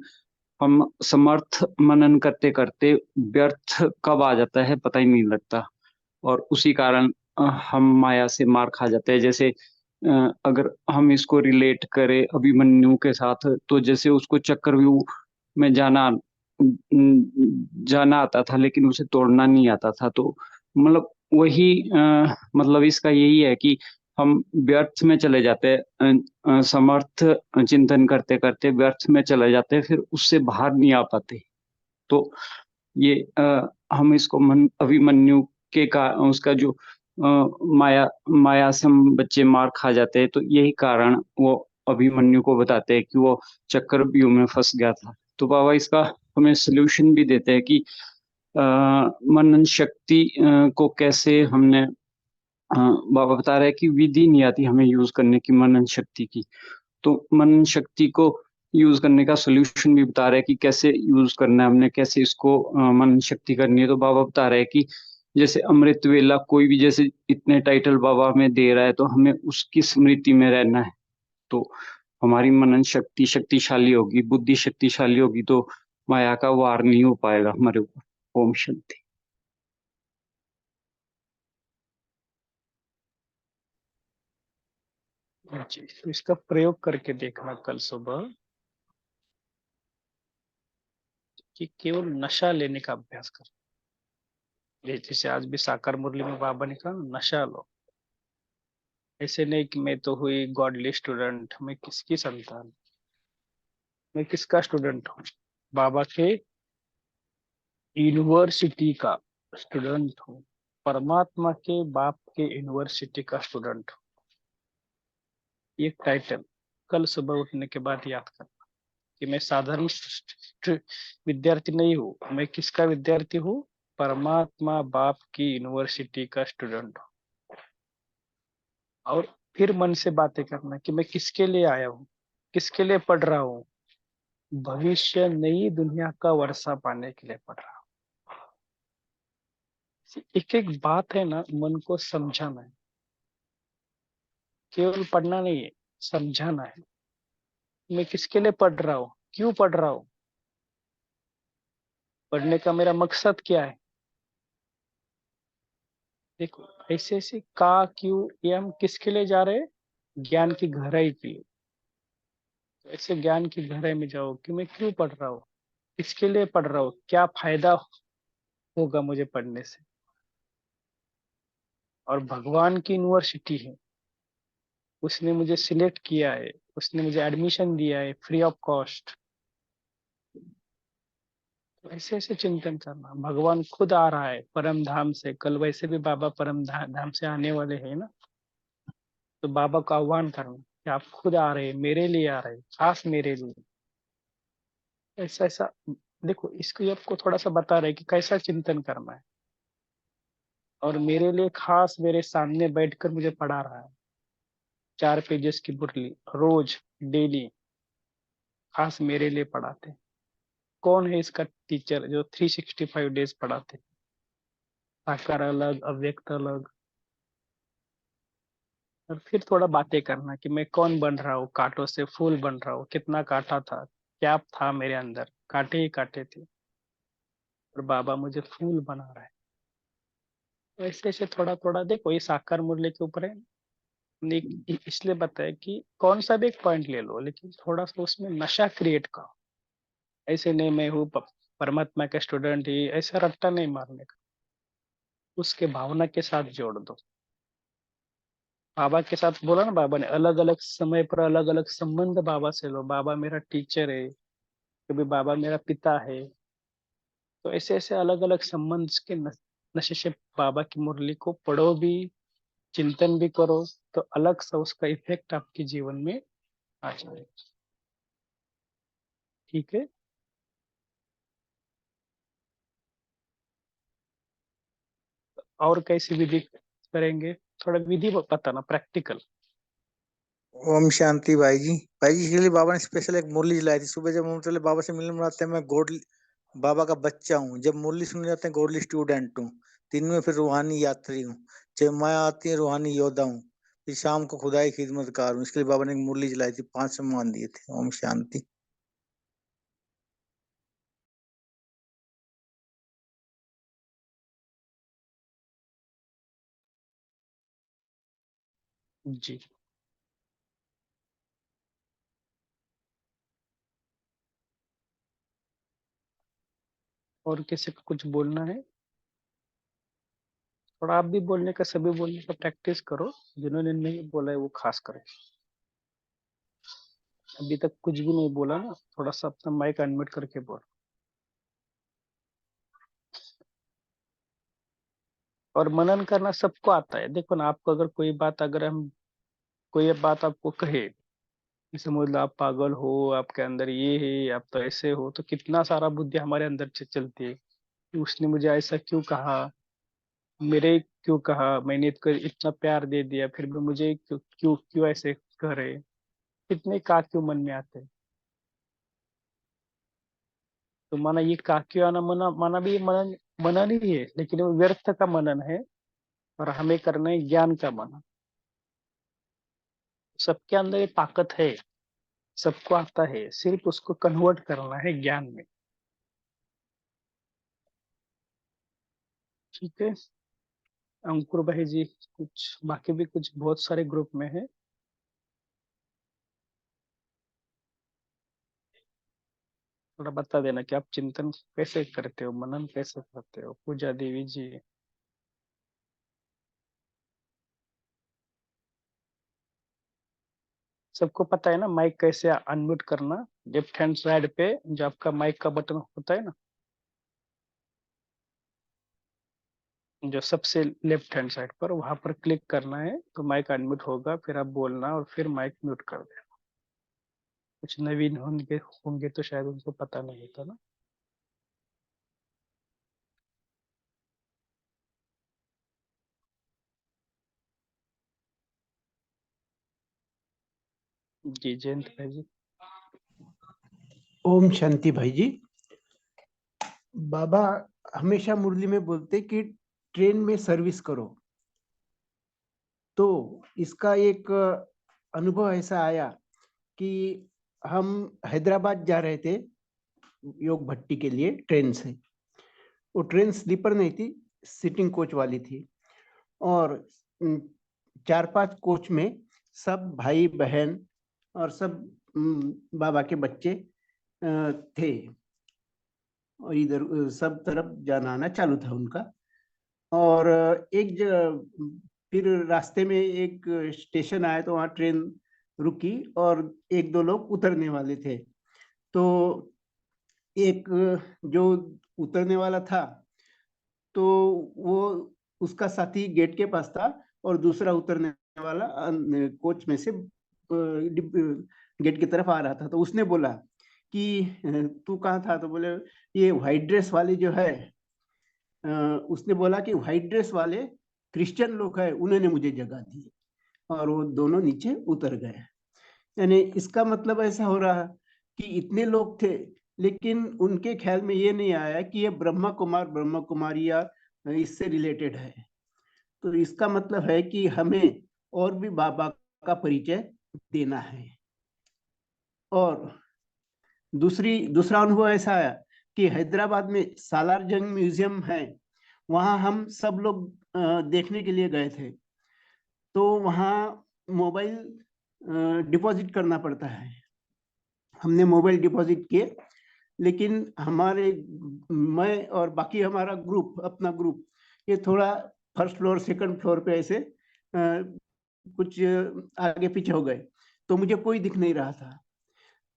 हम समर्थ मनन करते करते व्यर्थ कब आ जाता है पता ही नहीं लगता। और उसी कारण हम माया से मार खा जाते हैं। जैसे अगर हम इसको रिलेट करें अभिमन्यु के साथ, तो जैसे उसको चक्रव्यूह में जाना आता था लेकिन उसे तोड़ना नहीं आता था। तो मतलब वही मतलब इसका यही है कि हम व्यर्थ में चले जाते हैं, समर्थ चिंतन करते करते व्यर्थ में चले जाते हैं, फिर उससे बाहर नहीं आ पाते। तो ये हम इसको अभिमन्यु के का उसका जो माया माया से हम बच्चे मार खा जाते हैं, तो यही कारण वो अभिमन्यु को बताते हैं कि वो चक्रव्यूह में फंस गया था। तो बाबा इसका हमें सोल्यूशन भी देते हैं कि मनन शक्ति को कैसे हमने बाबा बता रहे हैं कि विधि नहीं आती हमें यूज करने की मनन शक्ति की। तो मनन शक्ति को यूज करने का सोल्यूशन भी बता रहे हैं कि कैसे यूज करना है हमने, कैसे इसको मनन शक्ति करनी है। तो बाबा बता रहे हैं कि जैसे अमृत वेला कोई भी जैसे इतने टाइटल बाबा हमें दे रहा है तो हमें उसकी स्मृति में रहना है। तो हमारी मनन शक्ति शक्तिशाली होगी, बुद्धि शक्तिशाली होगी, तो माया का वार नहीं हो पाएगा हमारे ऊपर। ओम शांति। जी, तो इसका प्रयोग करके देखना कल सुबह कि केवल नशा लेने का अभ्यास कर। जैसे आज भी साकार मुरली में बाबा ने कहा नशा लो। ऐसे नहीं कि मैं तो हुई गॉडली स्टूडेंट, मैं किसकी संतान, मैं किसका स्टूडेंट हूँ, बाबा के यूनिवर्सिटी का स्टूडेंट हूँ, परमात्मा के बाप के यूनिवर्सिटी का स्टूडेंट हूँ। ये टाइटल कल सुबह उठने के बाद याद करना कि मैं साधारण विद्यार्थी नहीं हूँ, मैं किसका विद्यार्थी हूँ, परमात्मा बाप की यूनिवर्सिटी का स्टूडेंट हूँ। और फिर मन से बातें करना कि मैं किसके लिए आया हूँ, किसके लिए पढ़ रहा हूँ, भविष्य नई दुनिया का वर्षा पाने के लिए पढ़ रहा हूँ। एक एक बात है ना, मन को समझाना है, केवल पढ़ना नहीं है, समझाना है। मैं किसके लिए पढ़ रहा हूँ, क्यों पढ़ रहा हूँ, पढ़ने का मेरा मकसद क्या है। देखो ऐसे ऐसे का क्यों ये हम किसके लिए जा रहे हैं, ज्ञान की गहराई के लिए। तो ऐसे ज्ञान की गहराई में जाओ कि मैं क्यों पढ़ रहा हूँ, किसके लिए पढ़ रहा हूँ, क्या फायदा होगा मुझे पढ़ने से। और भगवान की यूनिवर्सिटी है, उसने मुझे सिलेक्ट किया है, उसने मुझे एडमिशन दिया है फ्री ऑफ कॉस्ट। तो ऐसे ऐसे चिंतन करना, भगवान खुद आ रहा है परम धाम से। कल वैसे भी बाबा परम धाम से आने वाले हैं ना, तो बाबा का आह्वान करना कि आप खुद आ रहे हैं, मेरे लिए आ रहे हैं, खास मेरे लिए। ऐसा ऐसा देखो, इसको आपको थोड़ा सा बता रहे कि कैसा चिंतन करना है। और मेरे लिए खास मेरे सामने बैठकर मुझे पढ़ा रहा है, 4 पेजेस की मुरली रोज डेली खास मेरे लिए पढ़ाते। कौन है इसका टीचर जो 365 डेज पढ़ाते, साकार अलग अव्यक्त अलग। और फिर थोड़ा बातें करना कि मैं कौन बन रहा हूँ, कांटों से फूल बन रहा हूँ, कितना कांटा था, क्या था मेरे अंदर, कांटे ही कांटे थे और बाबा मुझे फूल बना रहा है। तो ऐसे ऐसे थोड़ा थोड़ा देखो, ये साकार मुरली के ऊपर है। इसलिए बताया कि कौन सा भी एक पॉइंट ले लो, लेकिन थोड़ा सा उसमें नशा क्रिएट करो। ऐसे नहीं मैं हूँ परमात्मा का स्टूडेंट ही, ऐसा रट्टा नहीं मारने का, उसके भावना के साथ जोड़ दो। बाबा के साथ बोला ना बाबा ने, अलग अलग समय पर अलग अलग संबंध बाबा से लो। बाबा मेरा टीचर है, कभी बाबा मेरा पिता है। तो ऐसे ऐसे अलग अलग संबंध के नशे से बाबा की मुरली को पढ़ो भी, चिंतन भी करो, तो अलग सा उसका इफेक्ट आपके जीवन में आ जाए। ठीक है। और कैसी विधि करेंगे, थोड़ा विधि बताना प्रैक्टिकल। ओम शांति भाई जी के लिए बाबा ने स्पेशल एक मुरली जलाई थी। सुबह जब हम चले बाबा से मिलने आते हैं, मैं गॉडली बाबा का बच्चा हूँ। जब मुरली सुनने जाते हैं, गॉडली स्टूडेंट हूँ। दिन में फिर रूहानी यात्री हूँ। जब माया आती है, रूहानी योद्धा हूँ। फिर शाम को खुदाई खिदमतकार हूँ। इसके लिए बाबा ने एक मुरली जलाई थी, 5 सम्मान दिए थे। ओम शांति। जी, और किसी को कुछ बोलना है, थोड़ा आप भी बोलने का, सभी बोलने का प्रैक्टिस करो। जिन्होंने नहीं बोला है वो खास करें। अभी तक कुछ भी नहीं बोला ना, थोड़ा सा अपना माइक अनम्यूट करके बोल। और मनन करना सबको आता है। देखो ना, आपको अगर कोई बात, अगर हम कोई बात आपको कहे, समझ लो आप पागल हो, आपके अंदर ये है, आप तो ऐसे हो, तो कितना सारा बुद्धि हमारे अंदर चलती है कि उसने मुझे ऐसा क्यों कहा, मेरे क्यों कहा, मैंने इसको इतना प्यार दे दिया फिर भी मुझे क्यों क्यों क्यों ऐसे करे। कितने का क्यों मन में आते हैं। तो माना ये का क्यों आना, माना भी ये मनन, मनन ही है, लेकिन वो व्यर्थ का मनन है और हमें करना है ज्ञान का मनन। सबके अंदर ये ताकत है, सबको आता है, सिर्फ उसको कन्वर्ट करना है ज्ञान में। ठीक है अंकुर भाई जी, कुछ बाकी भी कुछ बहुत सारे ग्रुप में है, थोड़ा बता देना कि आप चिंतन कैसे करते हो, मनन कैसे करते हो। पूजा देवी जी, सबको पता है ना माइक कैसे अनम्यूट करना। लेफ्ट हैंड साइड पे जो आपका माइक का बटन होता है ना, जो सबसे लेफ्ट हैंड साइड पर, वहां पर क्लिक करना है तो माइक अनम्यूट होगा, फिर आप बोलना और फिर माइक म्यूट कर देना। कुछ नवीन होंगे होंगे तो शायद उनको पता नहीं होता ना। जी जयंत भाई जी। ओम शांति भाई जी। बाबा हमेशा मुरली में बोलते कि ट्रेन में सर्विस करो, तो इसका एक अनुभव ऐसा आया कि हम हैदराबाद जा रहे थे योग भट्टी के लिए ट्रेन से। वो ट्रेन स्लीपर नहीं थी, सिटिंग कोच वाली थी, और 4-5 कोच में सब भाई बहन और सब बाबा के बच्चे थे, और इधर सब तरफ जाना आना चालू था उनका। और एक फिर रास्ते में एक स्टेशन आया तो वहाँ ट्रेन रुकी और 1-2 लोग उतरने वाले थे। तो एक जो उतरने वाला था तो वो उसका साथी गेट के पास था, और दूसरा उतरने वाला कोच में से गेट की तरफ आ रहा था। तो उसने बोला कि तू कहाँ था, तो बोले ये व्हाइट ड्रेस वाले जो है, उसने बोला कि व्हाइट ड्रेस वाले क्रिश्चियन लोग हैं, उन्होंने मुझे जगह दी, और वो दोनों नीचे उतर गए। यानी इसका मतलब ऐसा हो रहा कि इतने लोग थे, लेकिन उनके ख्याल में ये नहीं आया कि ये ब्रह्मा कुमार ब्रह्मा कुमारी या इससे रिलेटेड है। तो इसका मतलब है कि हमें और भी बाबा का परिचय देना है। और दूसरा अनुभव ऐसा आया कि हैदराबाद में सालार जंग म्यूजियम है, वहां हम सब लोग देखने के लिए गए थे। तो वहां मोबाइल डिपॉजिट करना पड़ता है। हमने मोबाइल डिपॉजिट किए, लेकिन मैं और बाकी हमारा ग्रुप, अपना ग्रुप, ये थोड़ा फर्स्ट फ्लोर सेकंड फ्लोर पे ऐसे कुछ आगे पीछे हो गए, तो मुझे कोई दिख नहीं रहा था।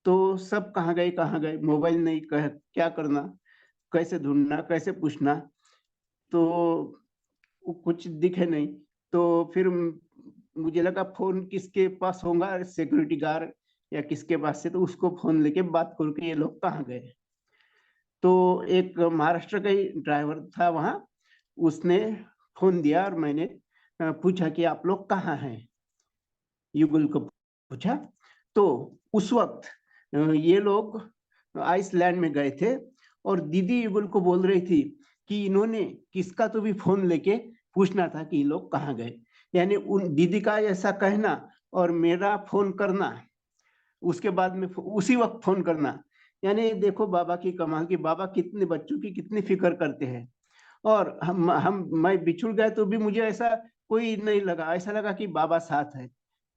तो सब कहाँ गए, मोबाइल नहीं, क्या करना, कैसे ढूंढना, कैसे पूछना, तो कुछ दिखे नहीं। तो फिर मुझे लगा फोन किसके पास होगा, सिक्योरिटी गार्ड या किसके पास से, तो उसको फोन लेके बात करके ये लोग कहाँ गए। तो एक महाराष्ट्र का ही ड्राइवर था वहाँ, उसने फोन दिया और मैंने पूछा कि आप लोग कहाँ हैं, युगल को पूछा। तो उस वक्त ये लोग आइसलैंड में गए थे, और दीदी युगल को बोल रही थी कि इन्होंने किसका तो भी फोन लेके पूछना था कि ये लोग कहाँ गए। यानी उन दीदी का ऐसा कहना और मेरा फोन करना, उसके बाद में उसी वक्त फोन करना, यानी देखो बाबा की कमाल की, बाबा कितने बच्चों की कितनी फिक्र करते हैं। और मैं बिछुड़ गया तो भी मुझे ऐसा कोई नहीं लगा, ऐसा लगा कि बाबा साथ है,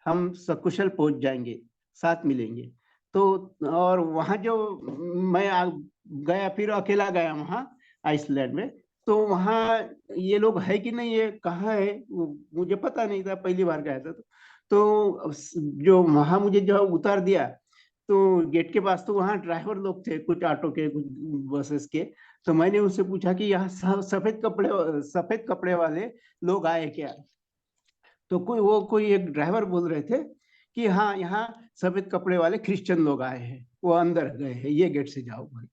हम सकुशल पहुंच जाएंगे, साथ मिलेंगे। तो और वहां जो मैं गया, फिर अकेला गया वहां आइसलैंड में, तो वहां ये लोग है कि नहीं, ये कहाँ है, मुझे पता नहीं था, पहली बार गया था। तो जो वहां मुझे जो उतार दिया, तो गेट के पास तो वहां ड्राइवर लोग थे, कुछ ऑटो के कुछ बसेस के, तो मैंने उनसे पूछा कि यहाँ सफेद कपड़े वाले लोग आए क्या? तो कोई एक ड्राइवर बोल रहे थे कि हाँ, यहाँ सफेद कपड़े वाले क्रिश्चियन लोग आए हैं, वो अंदर गए हैं, ये गेट से जाओ बोले।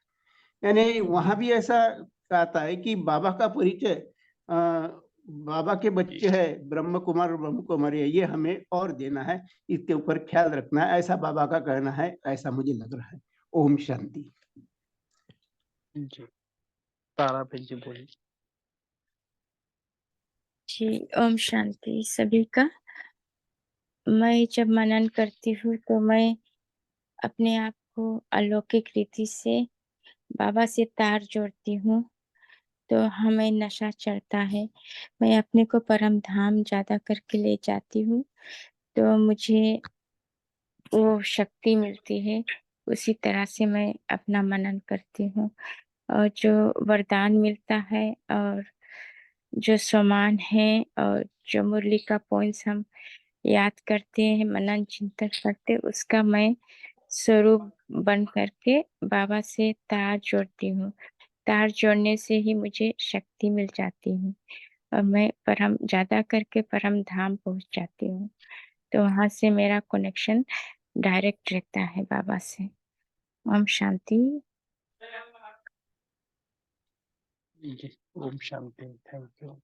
यानी वहां भी ऐसा कहता है कि बाबा का परिचय बाबा के बच्चे है, ब्रह्म कुमार और ब्रह्म कुमारी है, ये हमें और देना है, इसके ऊपर ख्याल रखना है, ऐसा बाबा का कहना है, ऐसा मुझे लग रहा है। ओम शांति। जी तारा बहन जी बोलिए। जी ओम शांति सभी का। मैं जब मनन करती हूँ तो मैं अपने आप को अलौकिक रीति से बाबा से तार जोड़ती हूँ, तो हमें नशा चढ़ता है। मैं अपने को परम धाम ज्यादा करके ले जाती हूँ, तो मुझे वो शक्ति मिलती है। उसी तरह से मैं अपना मनन करती हूँ, और जो वरदान मिलता है और जो सम्मान है और जो मुरली का पॉइंट्स हम याद करते हैं, मनन चिंतन करते, उसका मैं स्वरूप बन करके बाबा से तार जोड़ती हूँ। तार जोड़ने से ही मुझे शक्ति मिल जाती है और मैं परम ज्यादा करके परम धाम पहुंच जाती हूँ। तो वहां से मेरा कनेक्शन डायरेक्ट रहता है बाबा से। ओम शांति। जी ओम शांति, थैंक यू।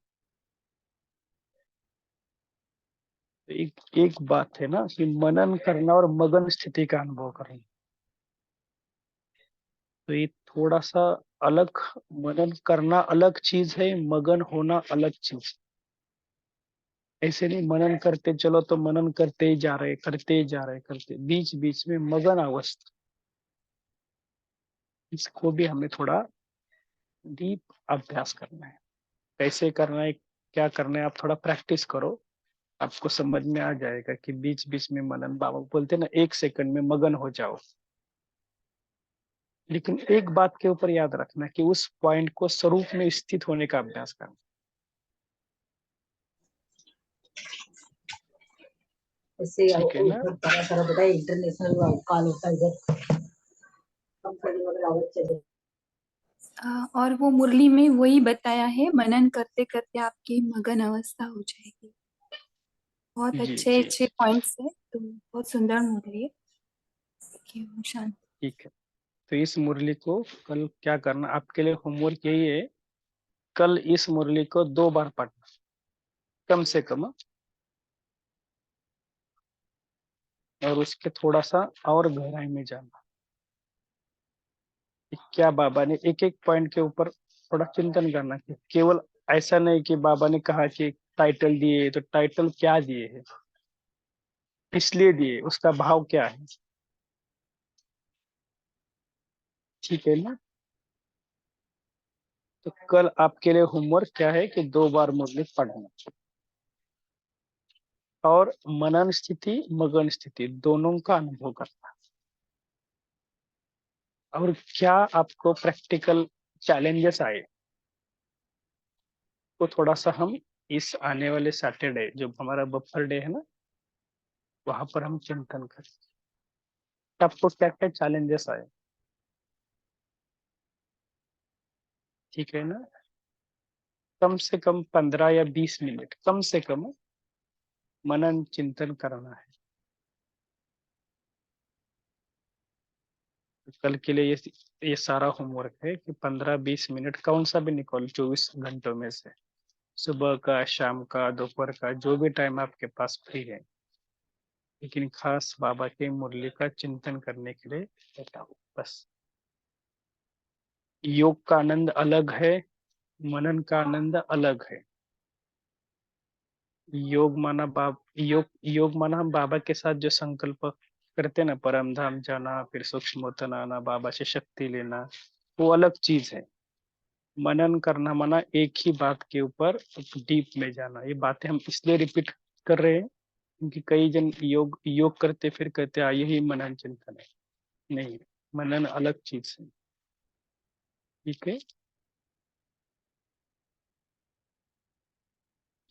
एक बात है ना कि मनन करना और मगन स्थिति का अनुभव करना, तो ये थोड़ा सा अलग। मनन करना अलग चीज है, मगन होना अलग चीज। ऐसे नहीं मनन करते चलो तो मनन करते ही जा रहे, करते बीच बीच में मगन अवस्था, इसको भी हमें थोड़ा डीप अभ्यास करना है। कैसे करना है, क्या करना है, आप थोड़ा प्रैक्टिस करो, आपको समझ में आ जाएगा कि बीच बीच में मनन। बाबा बोलते ना 1 सेकंड में मगन हो जाओ, लेकिन एक बात के ऊपर याद रखना कि उस पॉइंट को स्वरूप में स्थित होने का अभ्यास करना। ठीक है ना? इंटरनेशनल कॉल होता है और वो मुरली में वही बताया है, मनन करते करते आपकी मगन अवस्था हो जाएगी। बहुत जी अच्छे जी अच्छे पॉइंट्स है, तो बहुत सुंदर मुरली है। शांति। ठीक है। तो इस मुरली को कल क्या करना, आपके लिए होमवर्क यही है, कल इस मुरली को 2 बार पढ़ना कम से कम, और उसके थोड़ा सा और गहराई में जाना कि क्या बाबा ने एक एक पॉइंट के ऊपर थोड़ा चिंतन करना। कि केवल ऐसा नहीं कि बाबा ने कहा कि टाइटल दिए, तो टाइटल क्या दिए है, इसलिए दिए, उसका भाव क्या है। ठीक है ना? तो कल आपके लिए होमवर्क क्या है कि 2 बार मुरली पढ़ना, और मनन स्थिति मगन स्थिति दोनों का अनुभव करना। और क्या आपको प्रैक्टिकल चैलेंजेस आए, तो थोड़ा सा हम इस आने वाले सैटरडे जो हमारा बफर डे है ना, वहां पर हम चिंतन करें आपको क्या क्या चैलेंजेस आए। ठीक है ना? कम से कम 15 या 20 मिनट कम से कम मनन चिंतन करना है। तो कल के लिए ये सारा होमवर्क है कि 15-20 मिनट कौन सा भी निकाल 24 घंटों में से, सुबह का, शाम का, दोपहर का, जो भी टाइम आपके पास फ्री है, लेकिन खास बाबा के मुरली का चिंतन करने के लिए बैठा हूँ बस। योग का आनंद अलग है, मनन का आनंद अलग है। योग माना हम बाबा के साथ जो संकल्प करते ना, परम धाम जाना, फिर सूक्ष्मतन आना, बाबा से शक्ति लेना, वो अलग चीज है। मनन करना माना एक ही बात के ऊपर डीप में जाना। ये बातें हम इसलिए रिपीट कर रहे हैं क्योंकि कई जन योग योग करते फिर कहते हैं यही मनन चिंतन है। नहीं, मनन अलग चीज है। ठीक है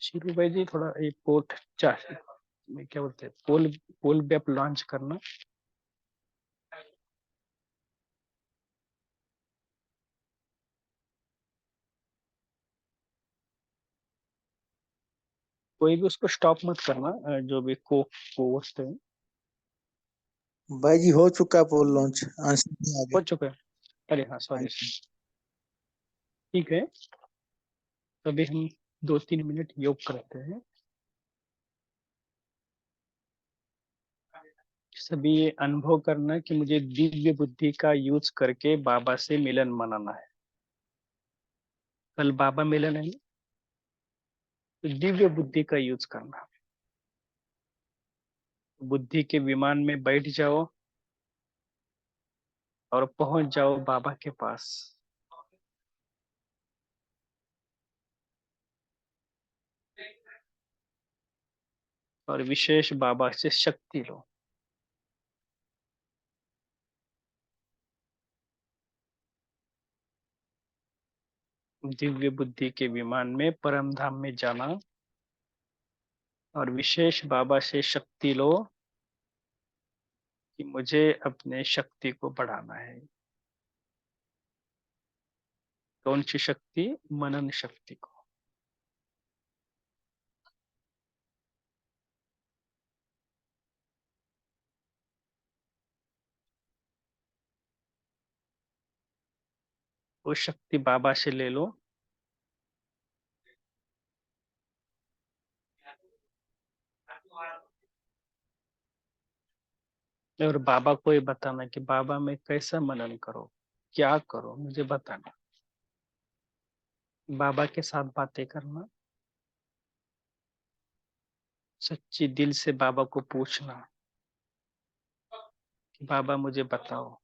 शिरू भाई जी, थोड़ा एक पोर्ट चाहिए, क्या बोलते हैं, पोल पोल भी आप लॉन्च करना। कोई भी उसको स्टॉप मत करना, जो भी कोस्ट है। भाई जी हो चुका है पोल लॉन्च, आंसर नहीं आ हो गया। चुका है? अरे हाँ, हाँ सॉरी। जी। ठीक है, तभी हम 2-3 मिनट योग करते हैं। सभी ये अनुभव करना कि मुझे दिव्य बुद्धि का यूज करके बाबा से मिलन मनाना है। कल बाबा मिलन है ना, तो दिव्य बुद्धि का यूज करना। बुद्धि के विमान में बैठ जाओ और पहुंच जाओ बाबा के पास। और विशेष बाबा से शक्ति लो। दिव्य बुद्धि के विमान में परम धाम में जाना और विशेष बाबा से शक्ति लो कि मुझे अपने शक्ति को बढ़ाना है। कौन सी शक्ति? मनन शक्ति को। वो शक्ति बाबा से ले लो। और बाबा को ये बताना कि बाबा मैं कैसा मनन करो, क्या करो, मुझे बताना। बाबा के साथ बातें करना, सच्ची दिल से बाबा को पूछना कि बाबा मुझे बताओ।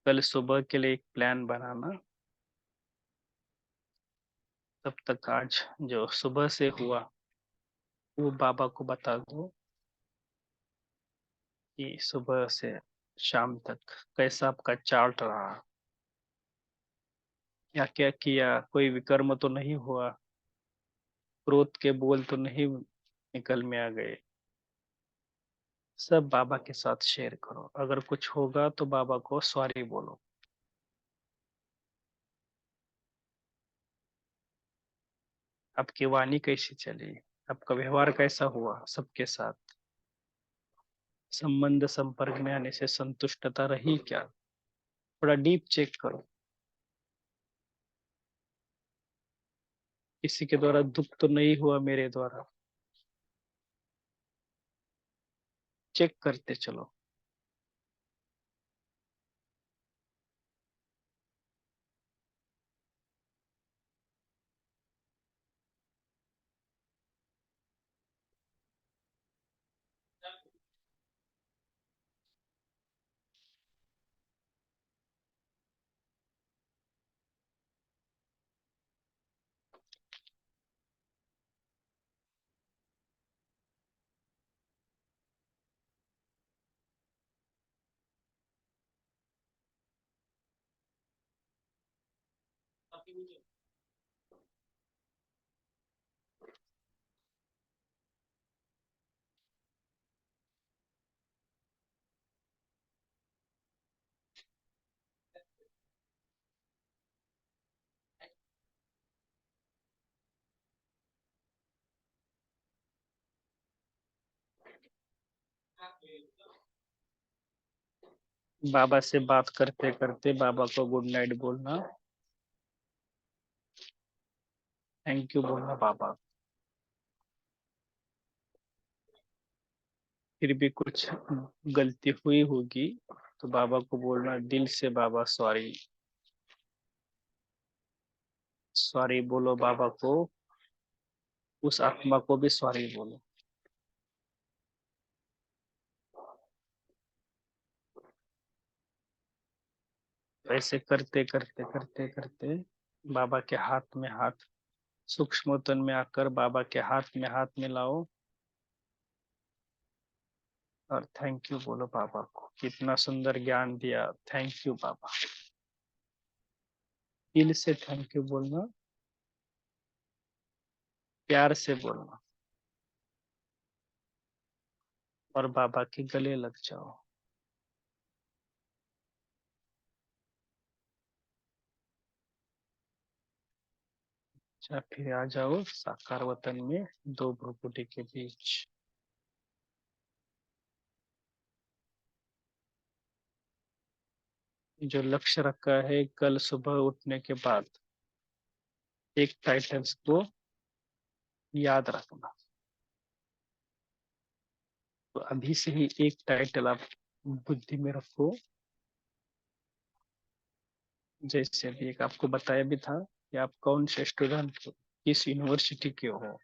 कल सुबह के लिए एक प्लान बनाना। तब तक आज जो सुबह से हुआ वो बाबा को बता दो कि सुबह से शाम तक कैसा आपका चार्ट रहा, क्या क्या किया, कोई विकर्म तो नहीं हुआ, क्रोध के बोल तो नहीं निकल में आ गए। सब बाबा के साथ शेयर करो। अगर कुछ होगा तो बाबा को सॉरी बोलो। आपकी वाणी कैसी चली, आपका व्यवहार कैसा हुआ सबके साथ, संबंध संपर्क में आने से संतुष्टता रही क्या, थोड़ा डीप चेक करो। किसी के द्वारा दुख तो नहीं हुआ मेरे द्वारा, चेक करते चलो। बाबा से बात करते करते बाबा को गुड नाइट बोलना, थैंक यू बोलना बाबा। फिर भी कुछ गलती हुई होगी तो बाबा को बोलना दिल से, बाबा सॉरी। सॉरी बोलो बाबा को, उस आत्मा को भी सॉरी बोलो। ऐसे करते करते करते करते बाबा के हाथ में हाथ, सूक्ष्म तन में आकर बाबा के हाथ में हाथ मिलाओ और थैंक यू बोलो बाबा को, कितना सुंदर ज्ञान दिया। थैंक यू बाबा। दिल से थैंक यू बोलना, प्यार से बोलना, और बाबा के गले लग जाओ। अच्छा, फिर आ जाओ साकार वतन में, दो भ्रुकुटी के बीच। जो लक्ष्य रखा है, कल सुबह उठने के बाद एक टाइटल्स को याद रखना। तो अभी से ही एक टाइटल आप बुद्धि में रखो। जैसे अभी एक आपको बताया भी था कि आप कौन से स्टूडेंट हो, किस यूनिवर्सिटी के हो।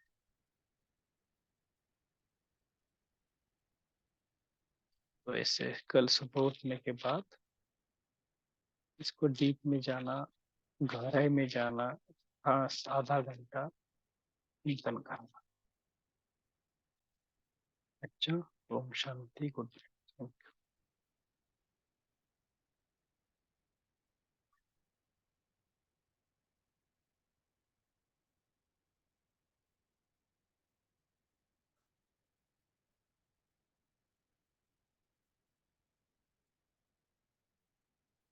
तो ऐसे कल सुबह उठने के बाद इसको डीप में जाना, गहराई में जाना, हाँ, आधा घंटा चिंतन करना। अच्छा, ओम शांति, गुड नाइट।